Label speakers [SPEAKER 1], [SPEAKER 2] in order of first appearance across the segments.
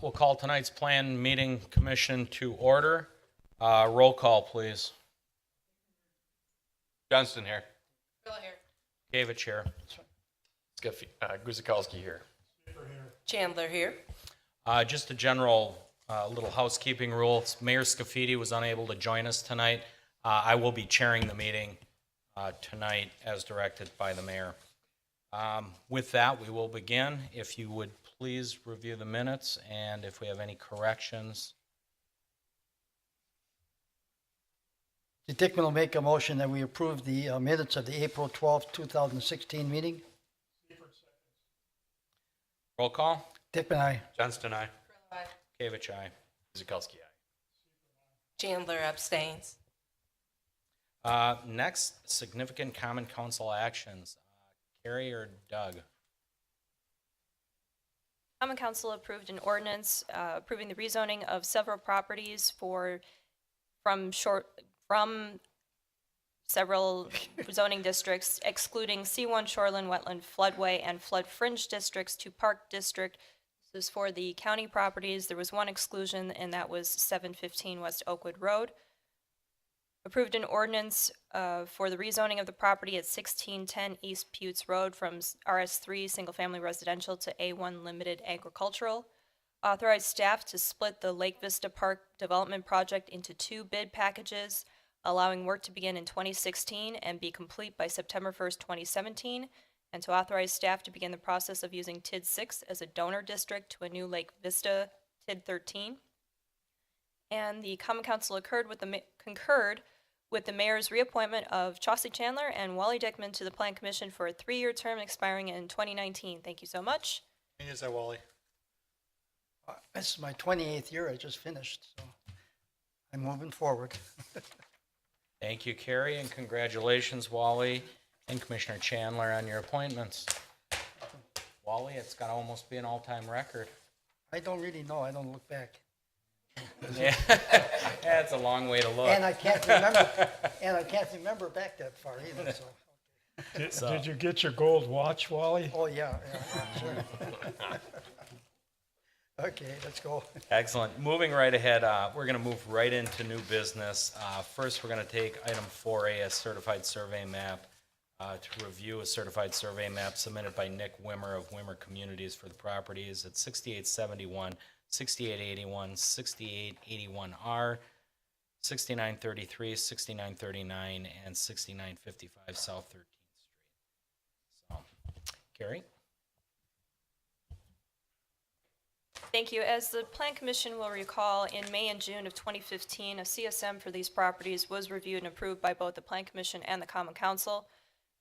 [SPEAKER 1] We'll call tonight's plan meeting commission to order. Roll call, please.
[SPEAKER 2] Johnston here.
[SPEAKER 1] Gavich here.
[SPEAKER 2] Guzikowski here.
[SPEAKER 3] Chandler here.
[SPEAKER 1] Just a general little housekeeping rule. Mayor Scafidi was unable to join us tonight. I will be chairing the meeting tonight as directed by the mayor. With that, we will begin. If you would please review the minutes, and if we have any corrections.
[SPEAKER 4] Dickman will make a motion that we approve the minutes of the April 12th, 2016 meeting.
[SPEAKER 1] Roll call.
[SPEAKER 4] Dickman, aye.
[SPEAKER 2] Johnston, aye.
[SPEAKER 1] Gavich, aye.
[SPEAKER 2] Guzikowski, aye.
[SPEAKER 3] Chandler abstains.
[SPEAKER 1] Next, significant common council actions. Carrie or Doug?
[SPEAKER 5] Common Council approved an ordinance approving the rezoning of several properties from several zoning districts, excluding C1 shoreline wetland floodway and flood fringe districts to Park District. This is for the county properties. There was one exclusion, and that was 715 West Oakwood Road. Approved an ordinance for the rezoning of the property at 1610 East Putes Road from RS3 Single Family Residential to A1 Limited Agricultural. Authorized staff to split the Lake Vista Park Development Project into 2 bid packages, allowing work to begin in 2016 and be complete by September 1st, 2017, and to authorize staff to begin the process of using TID 6 as a donor district to a new Lake Vista TID 13. And the Common Council concurred with the mayor's reappointment of Chauncey Chandler and Wally Dickman to the Plan Commission for a 3-year term expiring in 2019. Thank you so much.
[SPEAKER 2] Is that Wally?
[SPEAKER 4] This is my 28th year. I just finished, so I'm moving forward.
[SPEAKER 1] Thank you, Carrie, and congratulations, Wally and Commissioner Chandler, on your appointments. Wally, it's got to almost be an all-time record.
[SPEAKER 4] I don't really know. I don't look back.
[SPEAKER 1] Yeah, that's a long way to look.
[SPEAKER 4] And I can't remember back that far either, so.
[SPEAKER 6] Did you get your gold watch, Wally?
[SPEAKER 4] Oh, yeah, sure. Okay, let's go.
[SPEAKER 1] Excellent. Moving right ahead, we're going to move right into new business. First, we're going to take item 4A, a certified survey map, to review a certified survey map submitted by Nick Wimmer of Wimmer Communities for the properties at 6871, 6881, 6881R, 6933, 6939, and 6955 South 13th Street. So, Carrie?
[SPEAKER 5] Thank you. As the Plan Commission will recall, in May and June of 2015, a CSM for these properties was reviewed and approved by both the Plan Commission and the Common Council.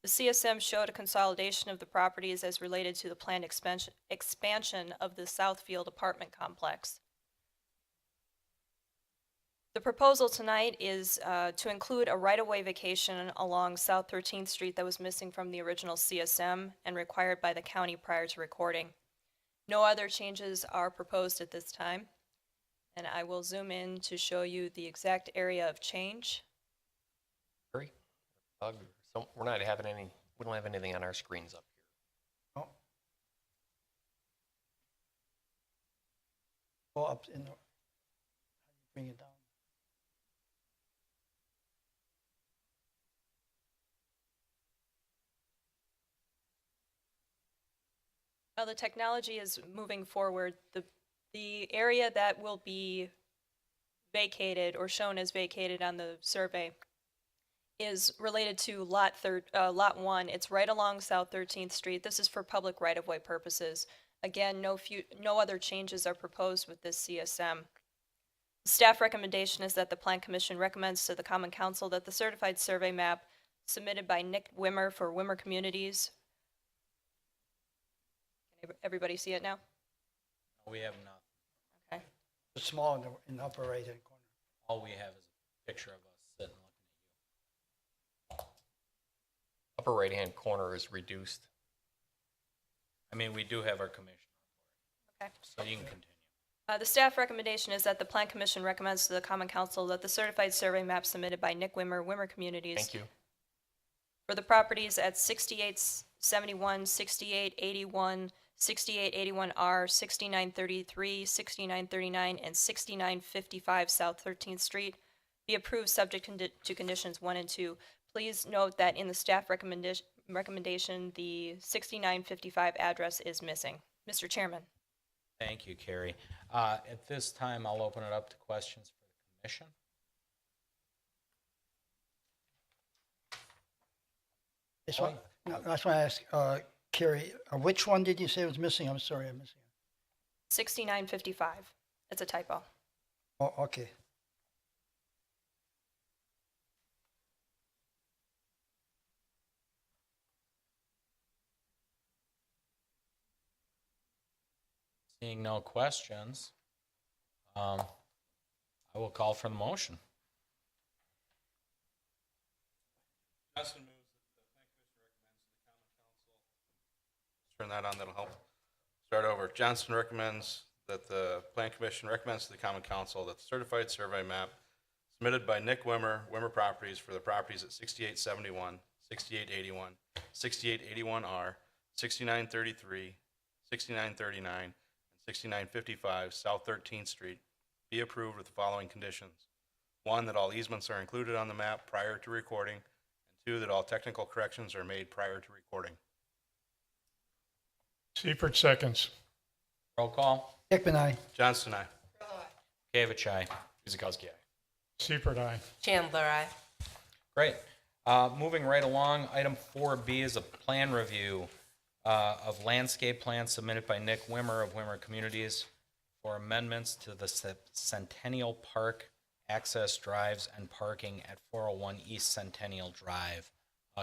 [SPEAKER 5] The CSM showed a consolidation of the properties as related to the planned expansion of the Southfield apartment complex. The proposal tonight is to include a right-of-way vacation along South 13th Street that was missing from the original CSM and required by the county prior to recording. No other changes are proposed at this time, and I will zoom in to show you the exact area of change.
[SPEAKER 2] Hurry. Doug, we're not having any, we don't have anything on our screens up here.
[SPEAKER 4] Oh. Go up in the, bring it down.
[SPEAKER 5] Well, the technology is moving forward. The area that will be vacated or shown as vacated on the survey is related to Lot 1. It's right along South 13th Street. This is for public right-of-way purposes. Again, no other changes are proposed with this CSM. The staff recommendation is that the Plan Commission recommends to the Common Council that the certified survey map submitted by Nick Wimmer for Wimmer Communities. Can everybody see it now?
[SPEAKER 1] We have nothing.
[SPEAKER 5] Okay.
[SPEAKER 4] It's small in the upper right-hand corner.
[SPEAKER 1] All we have is a picture of us sitting looking
[SPEAKER 2] Upper right-hand corner is reduced.
[SPEAKER 1] I mean, we do have our commission
[SPEAKER 5] Okay.
[SPEAKER 1] report, so you can continue.
[SPEAKER 5] The staff recommendation is that the Plan Commission recommends to the Common Council that the certified survey map submitted by Nick Wimmer, Wimmer Communities,
[SPEAKER 2] Thank you.
[SPEAKER 5] for the properties at 68 71, 68, 81, 68, 81R, 6933, 6939, and 6955 South 13th Street be approved subject to conditions 1 and 2. Please note that in the staff recommendation, the 6955 address is missing. Mr. Chairman.
[SPEAKER 1] Thank you, Carrie. At this time, I'll open it up to questions for the commission.
[SPEAKER 4] I just want to ask, Carrie, which one did you say was missing? I'm sorry, I'm missing it.
[SPEAKER 5] 6955. It's a typo.
[SPEAKER 4] Oh, okay.
[SPEAKER 1] Seeing no questions, I will call for the motion.
[SPEAKER 7] Justin moves that the Plan Commission recommends to the Common Council. Turn that on, that'll help. Start over. Johnston recommends that the Plan Commission recommends to the Common Council that the certified survey map submitted by Nick Wimmer, Wimmer Properties, for the properties at 6871, 6881, 6881R, 6933, 6939, and 6955 South 13th Street be approved with the following conditions. 1, that all easements are included on the map prior to recording, and 2, that all technical corrections are made prior to recording.
[SPEAKER 6] Seifert seconds.
[SPEAKER 1] Roll call.
[SPEAKER 4] Hickman, aye.
[SPEAKER 7] Johnston, aye.
[SPEAKER 1] Gavich, aye. Guzekowski, aye.
[SPEAKER 6] Seifert, aye.
[SPEAKER 3] Chandler, aye.
[SPEAKER 1] Great. Moving right along, item 4B is a plan review of landscape plans submitted by Nick Wimmer of Wimmer Communities for amendments to the Centennial Park access drives and parking at 401 East Centennial Drive.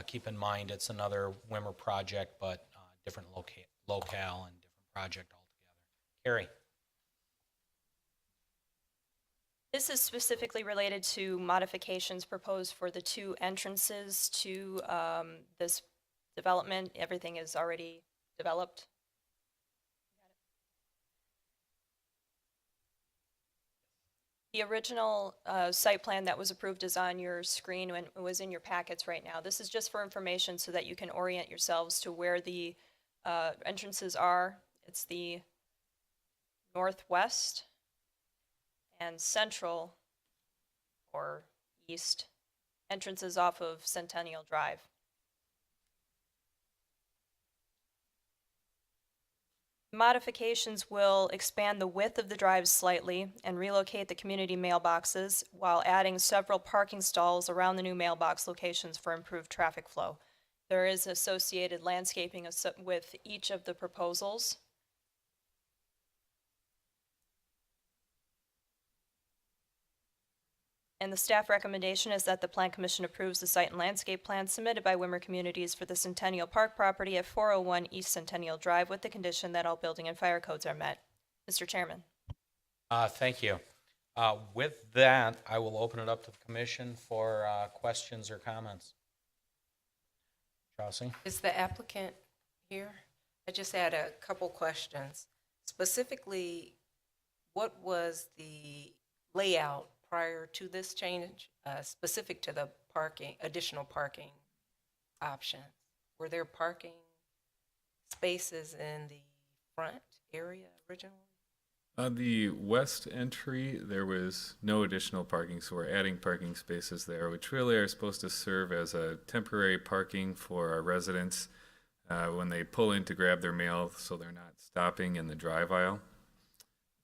[SPEAKER 1] Keep in mind, it's another Wimmer project, but different locale and different project altogether. Carrie.
[SPEAKER 5] This is specifically related to modifications proposed for the 2 entrances to this development. Everything is already developed. The original site plan that was approved is on your screen and it was in your packets right now. This is just for information so that you can orient yourselves to where the entrances are. It's the northwest and central or east entrances off of Centennial Drive. Modifications will expand the width of the drive slightly and relocate the community mailboxes while adding several parking stalls around the new mailbox locations for improved traffic flow. There is associated landscaping with each of the proposals. And the staff recommendation is that the Plan Commission approves the site and landscape plan submitted by Wimmer Communities for the Centennial Park property at 401 East Centennial Drive with the condition that all building and fire codes are met. Mr. Chairman.
[SPEAKER 1] Thank you. With that, I will open it up to the commission for questions or comments. Chauncey?
[SPEAKER 3] Is the applicant here? I just had a couple questions. Specifically, what was the layout prior to this change, specific to the parking, additional parking options? Were there parking spaces in the front area originally?
[SPEAKER 8] On the west entry, there was no additional parking, so we're adding parking spaces there, which really are supposed to serve as a temporary parking for our residents when they pull in to grab their mail, so they're not stopping in the drive aisle.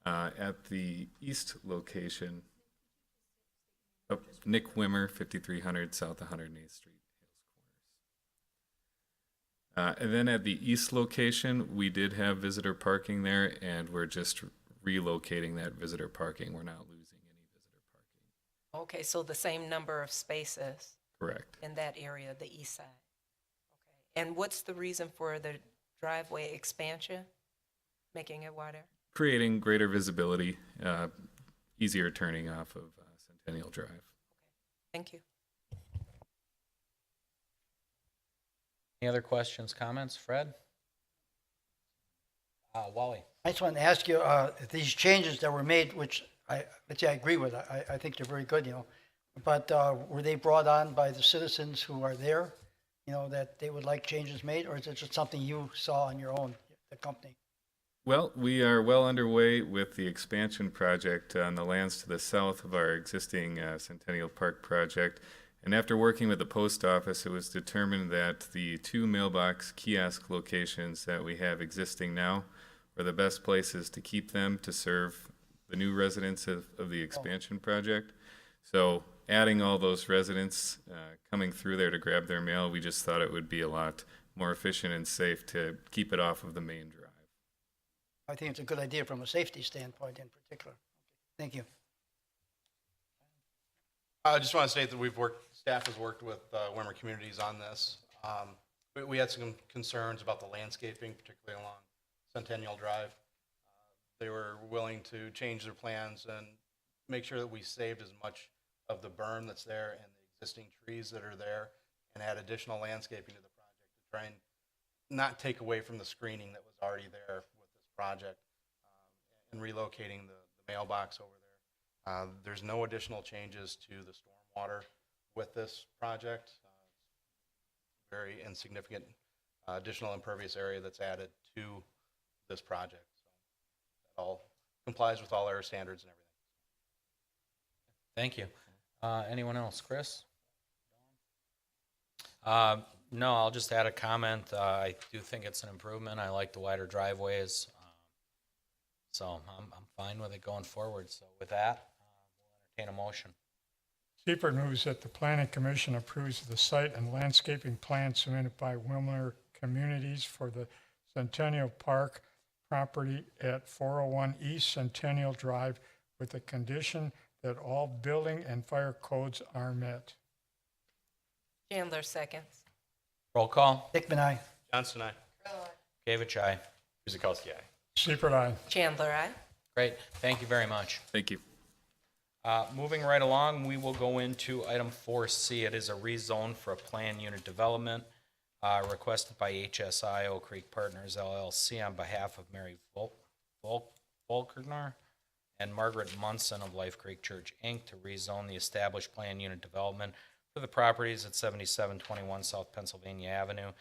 [SPEAKER 8] At the east location, Nick Wimmer, 5300 South 108th Street, Hales Corners. And then at the east location, we did have visitor parking there, and we're just relocating that visitor parking. We're not losing any visitor parking.
[SPEAKER 3] Okay, so the same number of spaces
[SPEAKER 8] Correct.
[SPEAKER 3] in that area, the east side. Okay, and what's the reason for the driveway expansion, making it wider?
[SPEAKER 8] Creating greater visibility, easier turning off of Centennial Drive.
[SPEAKER 3] Thank you.
[SPEAKER 1] Any other questions, comments? Fred? Wally?
[SPEAKER 4] I just wanted to ask you, these changes that were made, which I agree with, I think they're very good, but were they brought on by the citizens who are there, that they would like changes made, or is it just something you saw on your own, the company?
[SPEAKER 8] Well, we are well underway with the expansion project on the lands to the south of our existing Centennial Park project. And after working with the post office, it was determined that the 2 mailbox kiosk locations that we have existing now are the best places to keep them to serve the new residents of the expansion project. So adding all those residents coming through there to grab their mail, we just thought it would be a lot more efficient and safe to keep it off of the main drive.
[SPEAKER 4] I think it's a good idea from a safety standpoint in particular. Thank you.
[SPEAKER 7] I just want to state that staff has worked with Wimmer Communities on this. We had some concerns about the landscaping, particularly along Centennial Drive. They were willing to change their plans and make sure that we saved as much of the berm that's there and the existing trees that are there, and add additional landscaping to the project to try and not take away from the screening that was already there with this project, and relocating the mailbox over there. There's no additional changes to the stormwater with this project. Very insignificant additional impervious area that's added to this project. So that all complies with all our standards and everything.
[SPEAKER 1] Thank you. Anyone else? Chris? No, I'll just add a comment. I do think it's an improvement. I like the wider driveways. So I'm fine with it going forward. So with that, we'll entertain a motion.
[SPEAKER 6] Seifert moves that the Planning Commission approves the site and landscaping plan submitted by Wilmer Communities for the Centennial Park property at 401 East Centennial Drive with the condition that all building and fire codes are met.
[SPEAKER 3] Chandler seconds.
[SPEAKER 1] Roll call.
[SPEAKER 4] Hickman, aye.
[SPEAKER 7] Johnson, aye.
[SPEAKER 1] Gavich, aye.
[SPEAKER 2] Guzekowski, aye.
[SPEAKER 6] Seifert, aye.
[SPEAKER 3] Chandler, aye.
[SPEAKER 1] Great. Thank you very much.
[SPEAKER 8] Thank you.
[SPEAKER 1] Moving right along, we will go into item 4C. It is a rezone for a planned unit development requested by HSI Oak Creek Partners LLC on behalf of Mary Volkner and Margaret Munson of Life Creek Church, Inc. to rezone the established planned unit development for the properties at 7721 South Pennsylvania Avenue,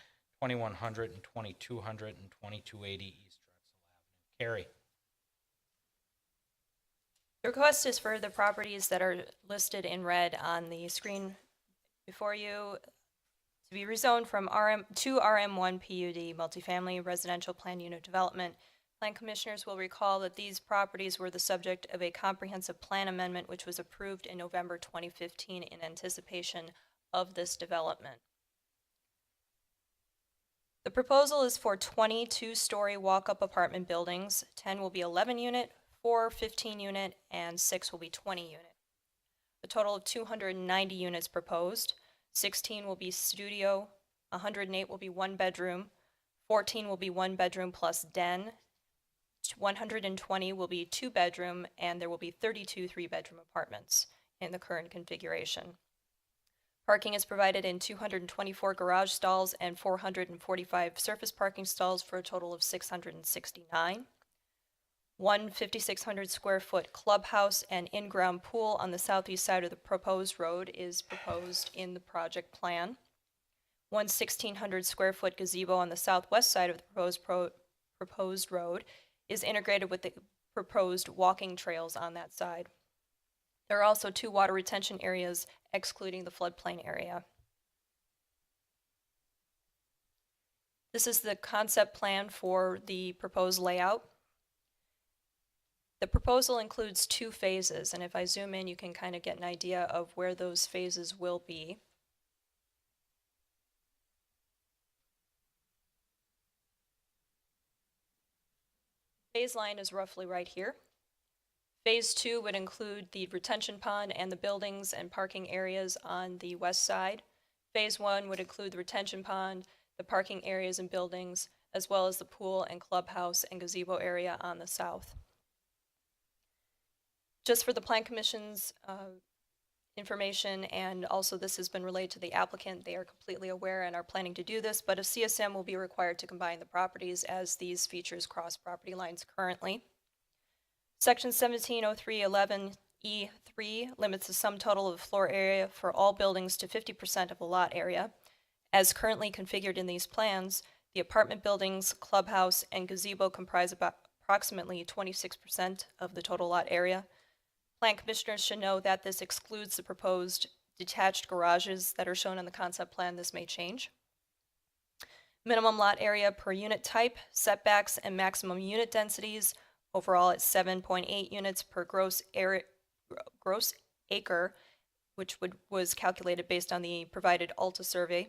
[SPEAKER 1] 2100 and 2200 and 2280 East Drexel Avenue. Carrie.
[SPEAKER 5] The request is for the properties that are listed in red on the screen before you to be rezoned from to RM1 PUD, multifamily residential plan unit development. Plan commissioners will recall that these properties were the subject of a comprehensive plan amendment which was approved in November 2015 in anticipation of this development. The proposal is for 20 two-story walk-up apartment buildings. 10 will be 11-unit, 4 15-unit, and 6 will be 20-unit. A total of 290 units proposed. 16 will be studio, 108 will be one bedroom, 14 will be one bedroom plus den, 120 will be two bedroom, and there will be 32 three-bedroom apartments in the current configuration. Parking is provided in 224 garage stalls and 445 surface parking stalls for a total of 669. One 5,600 square foot clubhouse and in-ground pool on the southeast side of the proposed road is proposed in the project plan. One 1,600 square foot gazebo on the southwest side of the proposed road is integrated with the proposed walking trails on that side. There are also 2 water retention areas excluding the floodplain area. This is the concept plan for the proposed layout. The proposal includes 2 phases, and if I zoom in, you can kind of get an idea of where those phases will be. Phase line is roughly right here. Phase 2 would include the retention pond and the buildings and parking areas on the west side. Phase 1 would include the retention pond, the parking areas and buildings, as well as the pool and clubhouse and gazebo area on the south. Just for the Plan Commission's information, and also this has been relayed to the applicant, they are completely aware and are planning to do this, but a CSM will be required to combine the properties as these features cross property lines currently. Section 170311E3 limits the sum total of floor area for all buildings to 50% of the lot area, As currently configured in these plans, the apartment buildings, clubhouse, and gazebo comprise about approximately 26% of the total lot area. Plan commissioners should know that this excludes the proposed detached garages that are shown on the concept plan. This may change. Minimum lot area per unit type, setbacks, and maximum unit densities, overall at 7.8 units per gross acre, which was calculated based on the provided Alta survey,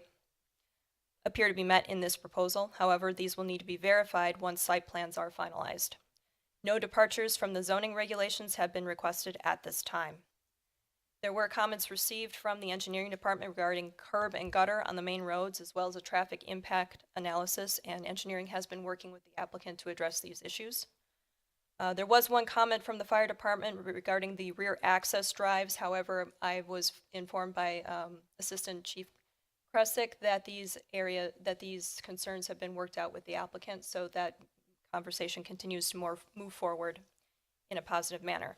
[SPEAKER 5] appear to be met in this proposal. However, these will need to be verified once site plans are finalized. No departures from the zoning regulations have been requested at this time. There were comments received from the engineering department regarding curb and gutter on the main roads, as well as a traffic impact analysis, and engineering has been working with the applicant to address these issues. There was one comment from the fire department regarding the rear access drives. However, I was informed by Assistant Chief Kresick that these concerns have been worked out with the applicant, so that conversation continues to move forward in a positive manner.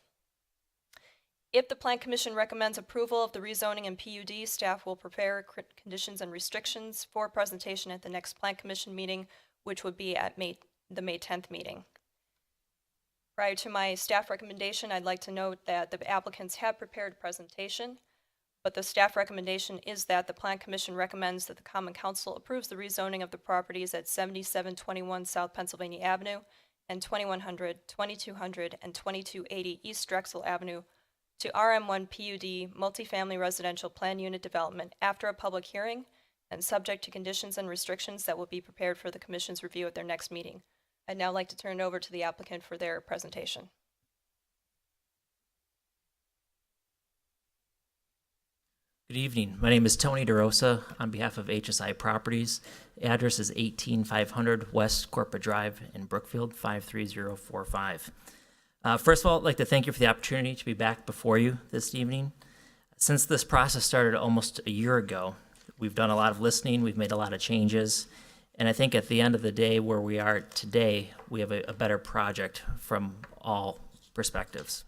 [SPEAKER 5] If the Plan Commission recommends approval of the rezoning and PUD, staff will prepare conditions and restrictions for presentation at the next Plan Commission meeting, which would be at the May 10th meeting. Prior to my staff recommendation, I'd like to note that the applicants have prepared a presentation, but the staff recommendation is that the Plan Commission recommends that the Common Council approves the rezoning of the properties at 7721 South Pennsylvania Avenue and 2100, 2200, and 2280 East Drexel Avenue to RM1 PUD multifamily residential plan unit development after a public hearing and subject to conditions and restrictions that will be prepared for the Commission's review at their next meeting. I'd now like to turn it over to the applicant for their presentation.
[SPEAKER 9] Good evening. My name is Tony DeRosa on behalf of HSI Properties. Address is 18500 West Corporate Drive in Brookfield, 53045. First of all, I'd like to thank you for the opportunity to be back before you this evening. Since this process started almost a year ago, we've done a lot of listening, we've made a lot of changes, and I think at the end of the day, where we are today, we have a better project from all perspectives.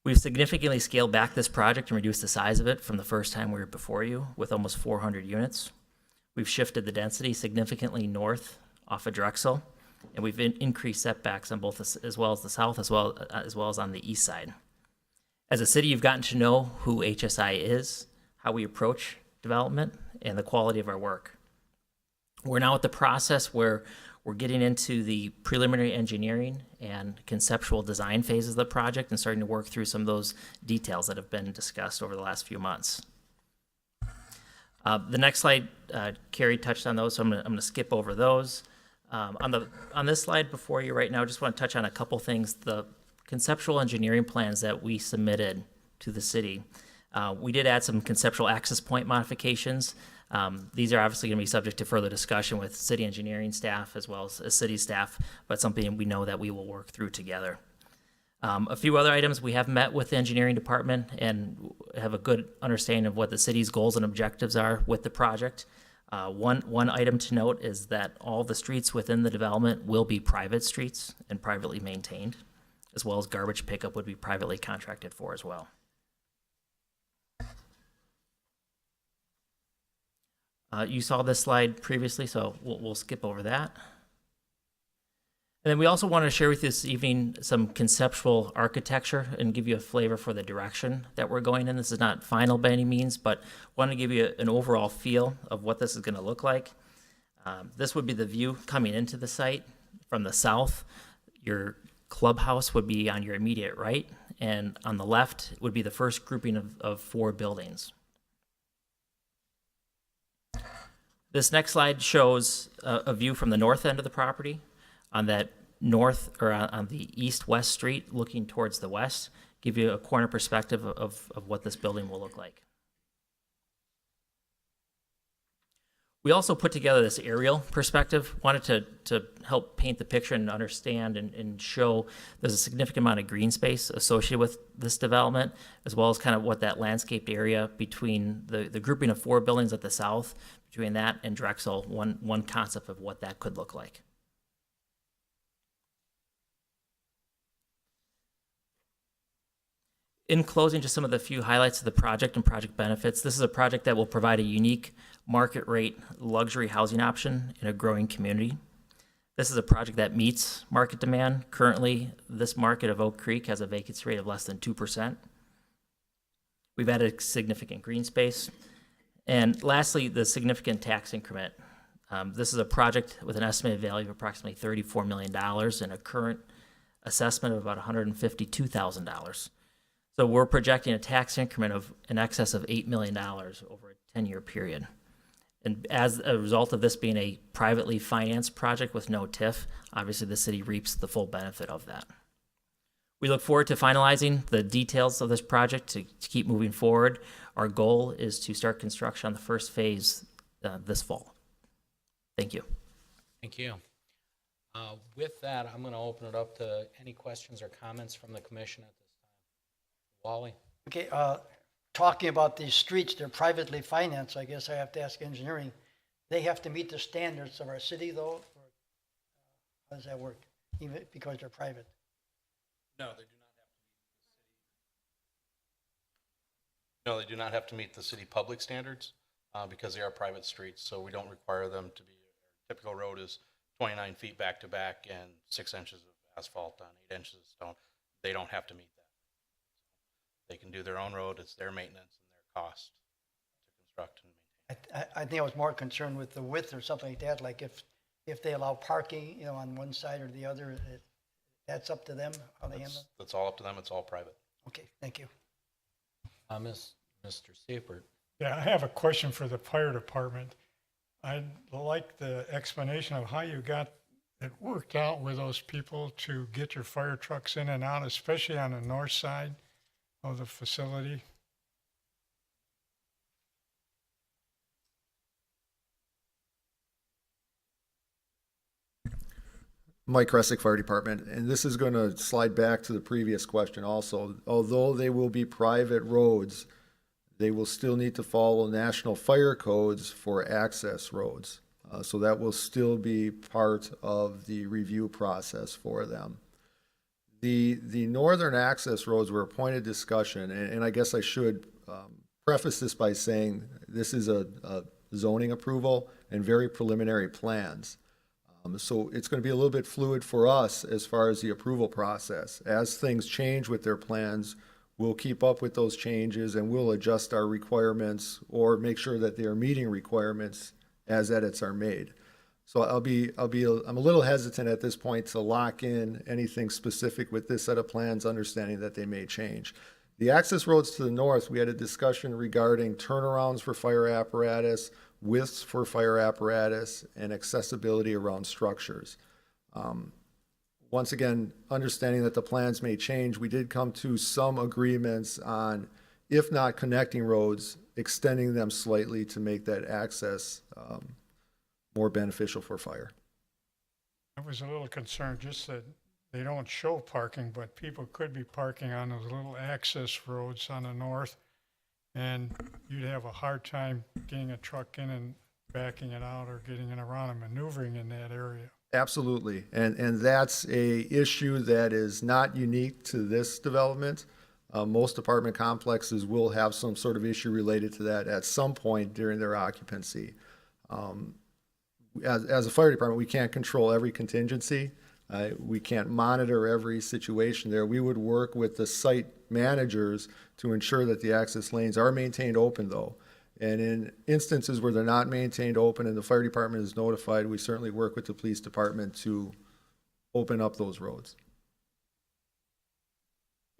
[SPEAKER 9] We've significantly scaled back this project and reduced the size of it from the first time we were before you with almost 400 units. We've shifted the density significantly north off of Drexel, and we've increased setbacks on both as well as the south as well as on the east side. As a city, you've gotten to know who HSI is, how we approach development, and the quality of our work. We're now at the process where we're getting into the preliminary engineering and conceptual design phases of the project and starting to work through some of those details that have been discussed over the last few months. The next slide, Carrie touched on those, so I'm going to skip over those. On this slide before you right now, I just want to touch on a couple things. The conceptual engineering plans that we submitted to the city, we did add some conceptual access point modifications. These are obviously going to be subject to further discussion with city engineering staff as well as city staff, but something we know that we will work through together. A few other items, we have met with the engineering department and have a good understanding of what the city's goals and objectives are with the project. One item to note is that all the streets within the development will be private streets and privately maintained, as well as garbage pickup would be privately contracted for as well. You saw this slide previously, so we'll skip over that. And then we also want to share with you this evening some conceptual architecture and give you a flavor for the direction that we're going in. This is not final by any means, but want to give you an overall feel of what this is going to look like. This would be the view coming into the site from the south. Your clubhouse would be on your immediate right, and on the left would be the first grouping of 4 buildings. This next slide shows a view from the north end of the property on that north or on the east-west street looking towards the west, give you a corner perspective of what this building will look like. We also put together this aerial perspective, wanted to help paint the picture and understand and show there's a significant amount of green space associated with this development, as well as kind of what that landscaped area between the grouping of 4 buildings at the south, between that and Drexel, one concept of what that could look like. In closing, just some of the few highlights of the project and project benefits. This is a project that will provide a unique market rate luxury housing option in a growing community. This is a project that meets market demand. Currently, this market of Oak Creek has a vacancy rate of less than 2%. We've added significant green space. And lastly, the significant tax increment. This is a project with an estimated value of approximately $34 million and a current assessment of about $152,000. So we're projecting a tax increment of in excess of $8 million over a 10-year period. And as a result of this being a privately financed project with no TIF, obviously the city reaps the full benefit of that. We look forward to finalizing the details of this project to keep moving forward. Our goal is to start construction on the first phase this fall. Thank you.
[SPEAKER 1] Thank you. With that, I'm going to open it up to any questions or comments from the commission at this time. Wally?
[SPEAKER 4] Okay, talking about these streets, they're privately financed, I guess I have to ask engineering. They have to meet the standards of our city though? Or how does that work, even because they're private?
[SPEAKER 7] No, they do not have to. No, they do not have to meet the city public standards because they are private streets, so we don't require them to be. Our typical road is 29 feet back to back and 6 inches of asphalt on 8 inches of stone. They don't have to meet that. They can do their own road. It's their maintenance and their cost to construct and maintain.
[SPEAKER 4] I think I was more concerned with the width or something like that, like if they allow parking, you know, on one side or the other, that's up to them, how they handle it?
[SPEAKER 7] That's all up to them. It's all private.
[SPEAKER 4] Okay, thank you.
[SPEAKER 1] Mr. Seifert?
[SPEAKER 6] Yeah, I have a question for the fire department. I'd like the explanation of how you got it worked out with those people to get your fire trucks in and out, especially on the north side of the facility.
[SPEAKER 10] Mike Kresick, Fire Department, and this is going to slide back to the previous question also. Although they will be private roads, they will still need to follow national fire codes for access roads. So that will still be part of the review process for them. The northern access roads were a point of discussion, and I guess I should preface this by saying this is a zoning approval and very preliminary plans. So it's going to be a little bit fluid for us as far as the approval process. As things change with their plans, we'll keep up with those changes and we'll adjust our requirements or make sure that they are meeting requirements as edits are made. So I'm a little hesitant at this point to lock in anything specific with this set of plans, understanding that they may change. The access roads to the north, we had a discussion regarding turnarounds for fire apparatus, widths for fire apparatus, and accessibility around structures. Once again, understanding that the plans may change, we did come to some agreements on, if not connecting roads, extending them slightly to make that access more beneficial for fire.
[SPEAKER 6] I was a little concerned just that they don't show parking, but people could be parking on those little access roads on the north, and you'd have a hard time getting a truck in and backing it out or getting it around and maneuvering in that area.
[SPEAKER 10] Absolutely, and that's a issue that is not unique to this development. Most apartment complexes will have some sort of issue related to that at some point during their occupancy. As a fire department, we can't control every contingency. We can't monitor every situation there. We would work with the site managers to ensure that the access lanes are maintained open though. And in instances where they're not maintained open and the fire department is notified, we certainly work with the police department to open up those roads.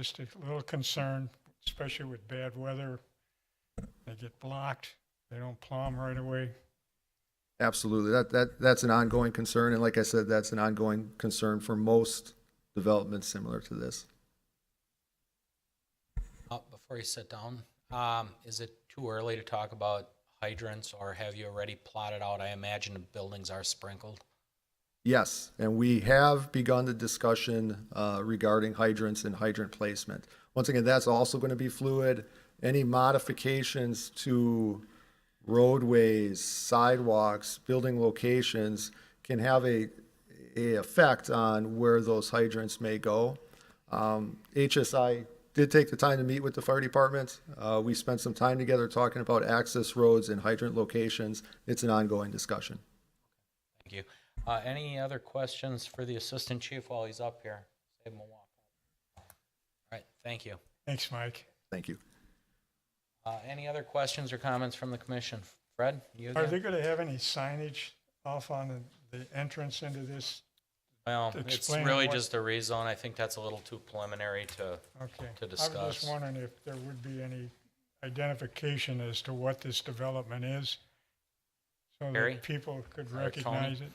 [SPEAKER 6] Just a little concerned, especially with bad weather. They get blocked, they don't plow them right away.
[SPEAKER 10] Absolutely, that's an ongoing concern, and like I said, that's an ongoing concern for most developments similar to this.
[SPEAKER 1] Before you sit down, is it too early to talk about hydrants, or have you already plotted out? I imagine the buildings are sprinkled.
[SPEAKER 10] Yes, and we have begun the discussion regarding hydrants and hydrant placement. Once again, that's also going to be fluid. Any modifications to roadways, sidewalks, building locations can have a effect on where those hydrants may go. HSI did take the time to meet with the fire department. We spent some time together talking about access roads and hydrant locations. It's an ongoing discussion.
[SPEAKER 1] Thank you. Any other questions for the assistant chief while he's up here? Save him a walk. All right, thank you.
[SPEAKER 6] Thanks, Mike.
[SPEAKER 10] Thank you.
[SPEAKER 1] Any other questions or comments from the commission? Fred, you
[SPEAKER 6] Are
[SPEAKER 1] again?
[SPEAKER 6] they gonna have any signage off on the entrance into this?
[SPEAKER 1] Well,
[SPEAKER 6] to
[SPEAKER 1] it's
[SPEAKER 6] explain
[SPEAKER 1] really
[SPEAKER 6] what-
[SPEAKER 1] just a rezone. I think that's a little too preliminary to,
[SPEAKER 6] Okay.
[SPEAKER 1] to
[SPEAKER 6] I was
[SPEAKER 1] discuss.
[SPEAKER 6] just wondering if there would be any identification as to what this development is, so
[SPEAKER 1] Barry?
[SPEAKER 6] that people could
[SPEAKER 1] Tony?
[SPEAKER 6] recognize it.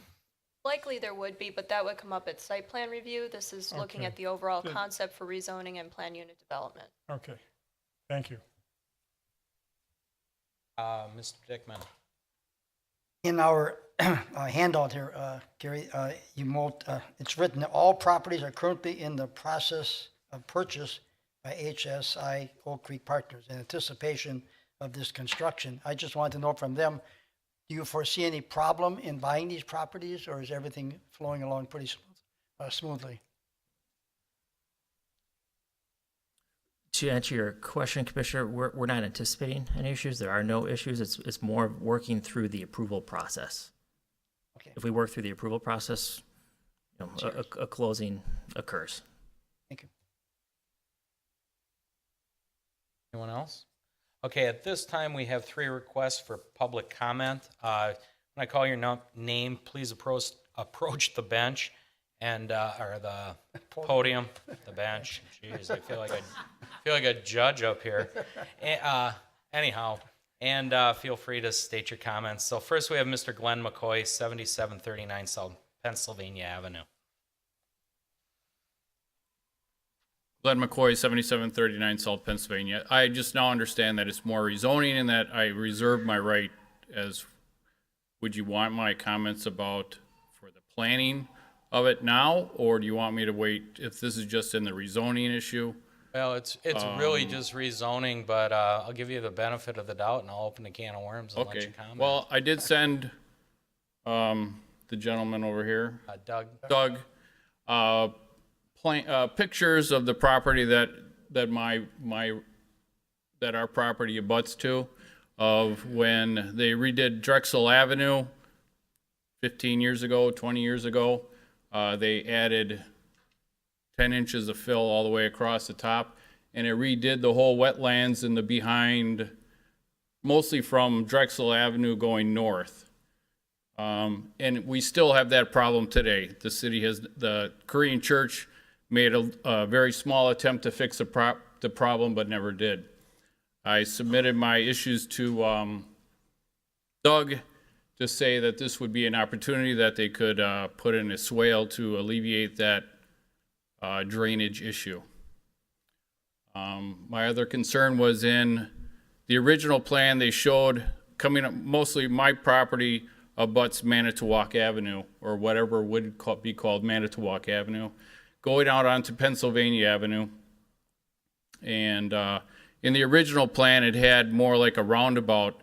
[SPEAKER 5] Likely there would be, but that would come up at site plan review. This is looking
[SPEAKER 6] Okay.
[SPEAKER 5] at the overall
[SPEAKER 6] Good.
[SPEAKER 5] concept for rezoning and plan unit development.
[SPEAKER 6] Okay, thank you.
[SPEAKER 1] Mr. Dickman,
[SPEAKER 4] In our handout here, Gary, it's written that all properties are currently in the process of purchase by HSI Oak Creek Partners in anticipation of this construction. I just wanted to know from them, do you foresee any problem in buying these properties, or is everything flowing along pretty smoothly?
[SPEAKER 9] To answer your question, Commissioner, we're not anticipating any issues. There are no issues. It's more of working through the approval process.
[SPEAKER 4] Okay.
[SPEAKER 9] If we work through the approval process, you know, a closing occurs.
[SPEAKER 4] Thank you.
[SPEAKER 1] anyone else? Okay, at this time, we have 3 requests for public comment. When I call your name, please approach the bench and, or the podium, the bench. Jeez, I feel like a judge up here. Anyhow, and feel free to state your comments. So first, we have Mr. Glenn McCoy, 7739 South Pennsylvania Avenue.
[SPEAKER 11] Glenn McCoy, 7739 South Pennsylvania. I just now understand that it's more rezoning and that I reserve my right as, would you want my comments about for the planning of it now? Or do you want me to wait if this is just in the rezoning issue?
[SPEAKER 1] Well, it's really just rezoning, but I'll give you the benefit of the doubt and I'll open a can of worms and let you
[SPEAKER 11] Okay,
[SPEAKER 1] comment.
[SPEAKER 11] well, I did send, the gentleman over here,
[SPEAKER 1] Doug,
[SPEAKER 11] Doug, pictures of the property that our property abuts to, of when they redid Drexel Avenue 15 years ago, 20 years ago. They added 10 inches of fill all the way across the top, and it redid the whole wetlands in the behind, mostly from Drexel Avenue going north. And we still have that problem today. The city has, the Korean Church made a very small attempt to fix the problem, but never did. I submitted my issues to Doug to say that this would be an opportunity that they could put in a swale to alleviate that drainage issue. My other concern was in the original plan they showed coming up, mostly my property abuts Manitowoc Avenue, or whatever would be called Manitowoc Avenue, going out onto Pennsylvania Avenue. And in the original plan, it had more like a roundabout,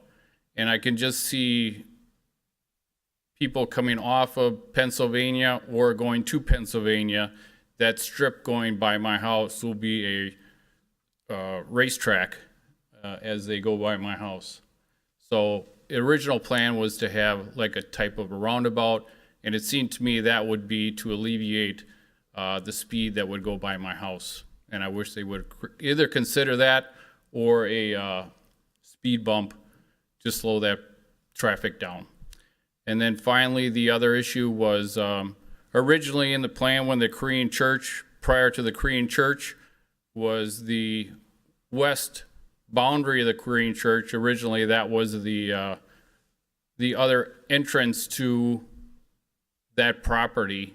[SPEAKER 11] and I can just see people coming off of Pennsylvania or going to Pennsylvania. That strip going by my house will be a racetrack as they go by my house. So the original plan was to have like a type of a roundabout, and it seemed to me that would be to alleviate the speed that would go by my house. And I wish they would either consider that or a speed bump to slow that traffic down. And then finally, the other issue was originally in the plan when the Korean Church, prior to the Korean Church, was the west boundary of the Korean Church. Originally, that was the other entrance to that property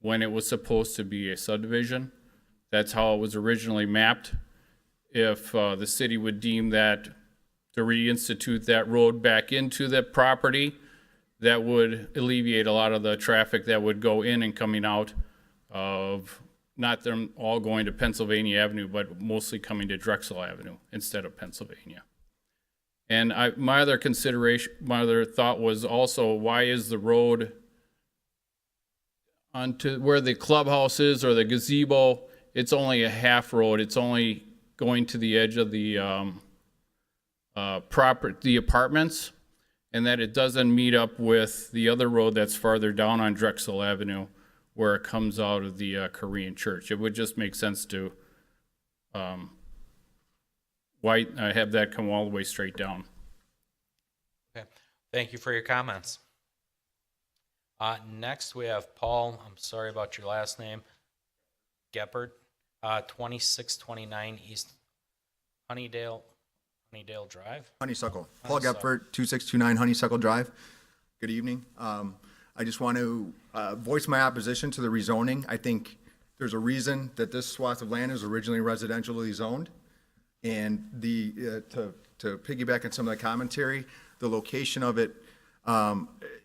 [SPEAKER 11] when it was supposed to be a subdivision. That's how it was originally mapped. If the city would deem that to reinstitute that road back into the property, that would alleviate a lot of the traffic that would go in and coming out of, not them all going to Pennsylvania Avenue, but mostly coming to Drexel Avenue instead of Pennsylvania. And my other thought was also, why is the road onto where the clubhouse is or the gazebo it's only a half road. It's only going to the edge of the the apartments, and that it doesn't meet up with the other road that's farther down on Drexel Avenue, where it comes out of the Korean church. It would just make sense to have that come all the way straight down.
[SPEAKER 1] Okay, thank you for your comments. Next, we have Paul, I'm sorry about your last name, Geppert, 2629 East Honeydale Drive.
[SPEAKER 12] Honeysuckle. Paul
[SPEAKER 1] Honeysuckle.
[SPEAKER 12] Gephardt, 2629 Honeysuckle Drive. Good evening. I just want to voice my opposition to the rezoning. I think there's a reason that this swath of land is originally residentially zoned. And to piggyback on some of the commentary, the location of it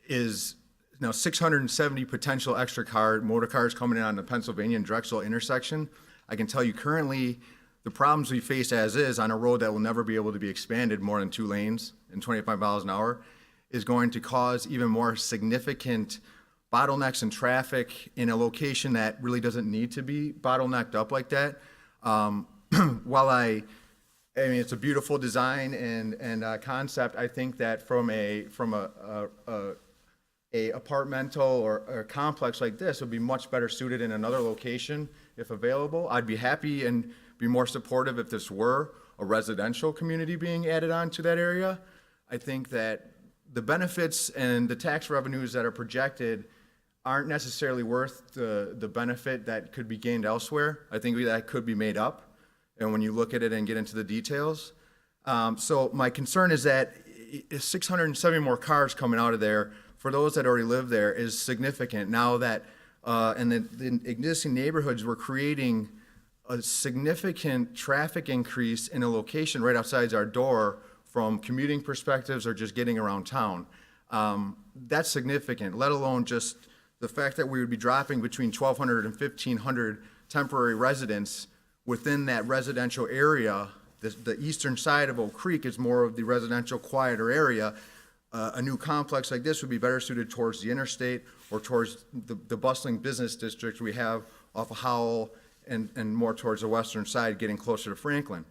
[SPEAKER 12] is now 670 potential extra motor cars coming in on the Pennsylvania and Drexel intersection. I can tell you currently, the problems we face as is on a road that will never be able to be expanded more than 2 lanes and 25 miles an hour is going to cause even more significant bottlenecks in traffic in a location that really doesn't need to be bottlenecked up like that. While I mean, it's a beautiful design and concept. I think that from a apartmental or a complex like this would be much better suited in another location if available. I'd be happy and be more supportive if this were a residential community being added on to that area. I think that the benefits and the tax revenues that are projected aren't necessarily worth the benefit that could be gained elsewhere. I think that could be made up. And when you look at it and get into the details. So my concern is that 670 more cars coming out of there for those that already live there is significant. Now that in the existing neighborhoods, we're creating a significant traffic increase in a location right outside our door from commuting perspectives or just getting around town. That's significant, let alone just the fact that we would be dropping between 1,200 and 1,500 temporary residents within that residential area. The eastern side of Oak Creek is more of the residential, quieter area. A new complex like this would be better suited towards the interstate or towards the bustling business district we have off of Howell and more towards the western side, getting closer to Franklin.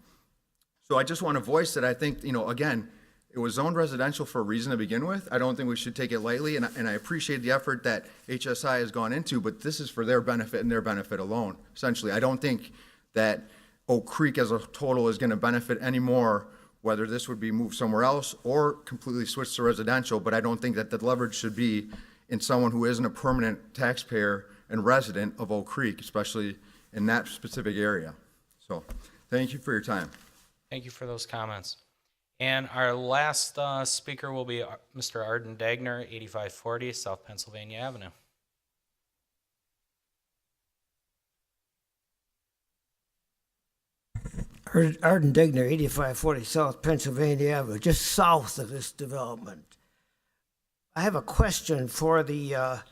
[SPEAKER 12] So I just want to voice that I think, again, it was zoned residential for a reason to begin with. I don't think we should take it lightly, and I appreciate the effort that HSI has gone into, but this is for their benefit and their benefit alone, essentially. I don't think that Oak Creek as a total is going to benefit any more, whether this would be moved somewhere else or completely switched to residential, but I don't think that the leverage should be in someone who isn't a permanent taxpayer and resident of Oak Creek, especially in that specific area. So thank you for your time.
[SPEAKER 1] Thank you for those comments. And our last speaker will be Mr. Arden Dagner, 8540 South Pennsylvania Avenue.
[SPEAKER 13] Arden Degner, 8540 South Pennsylvania Avenue, just south of this development. I have a question for the,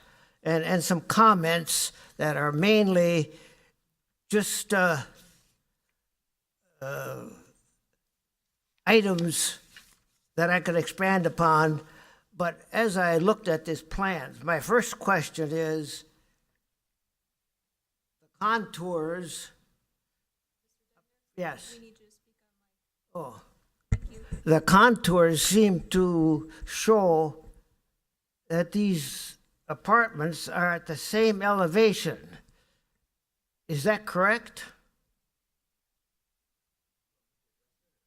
[SPEAKER 13] and some comments that are mainly just items that I could expand upon. But as I looked at this plan, my first question is the contours. Yes. Oh. The contours seem to show that these apartments are at the same elevation. Is that correct?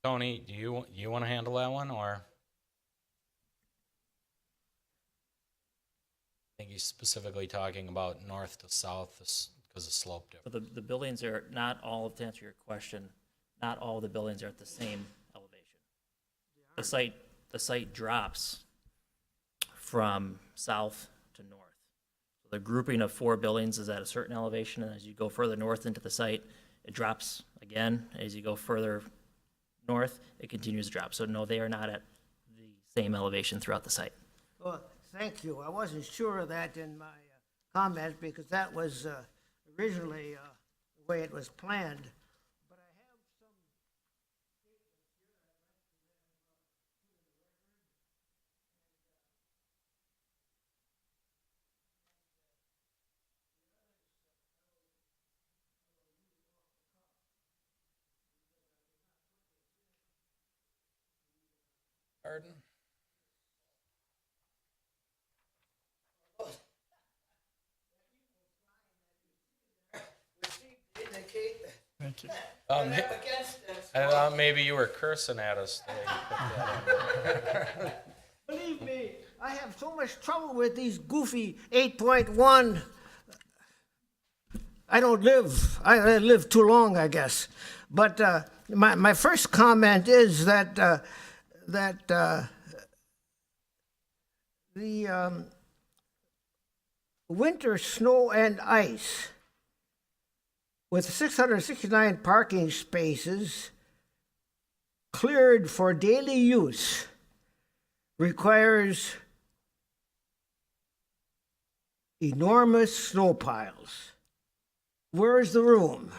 [SPEAKER 1] Tony, do you want to handle that one, or? I think he's specifically talking about north to south because of slope difference.
[SPEAKER 9] So the buildings are not all, to answer your question, not all the buildings are at the same elevation. The site drops from south to north. So the grouping of 4 buildings is at a certain elevation, and as you go further north into the site, it drops again. As you go further north, it continues to drop. So no, they are not at the same elevation throughout the site.
[SPEAKER 13] Well, thank you. I wasn't sure of that in my comments because that was originally the way it was planned. But I have some statements here I'd like to put in the record.
[SPEAKER 6] Arden? Thank you.
[SPEAKER 1] I thought maybe you were cursing at us the way you put that in.
[SPEAKER 13] Believe me, I have so much trouble with these goofy 8.1. I live too long, I guess. But my first comment is that the winter snow and ice with 669 parking spaces cleared for daily use requires enormous snow piles. Where's the room?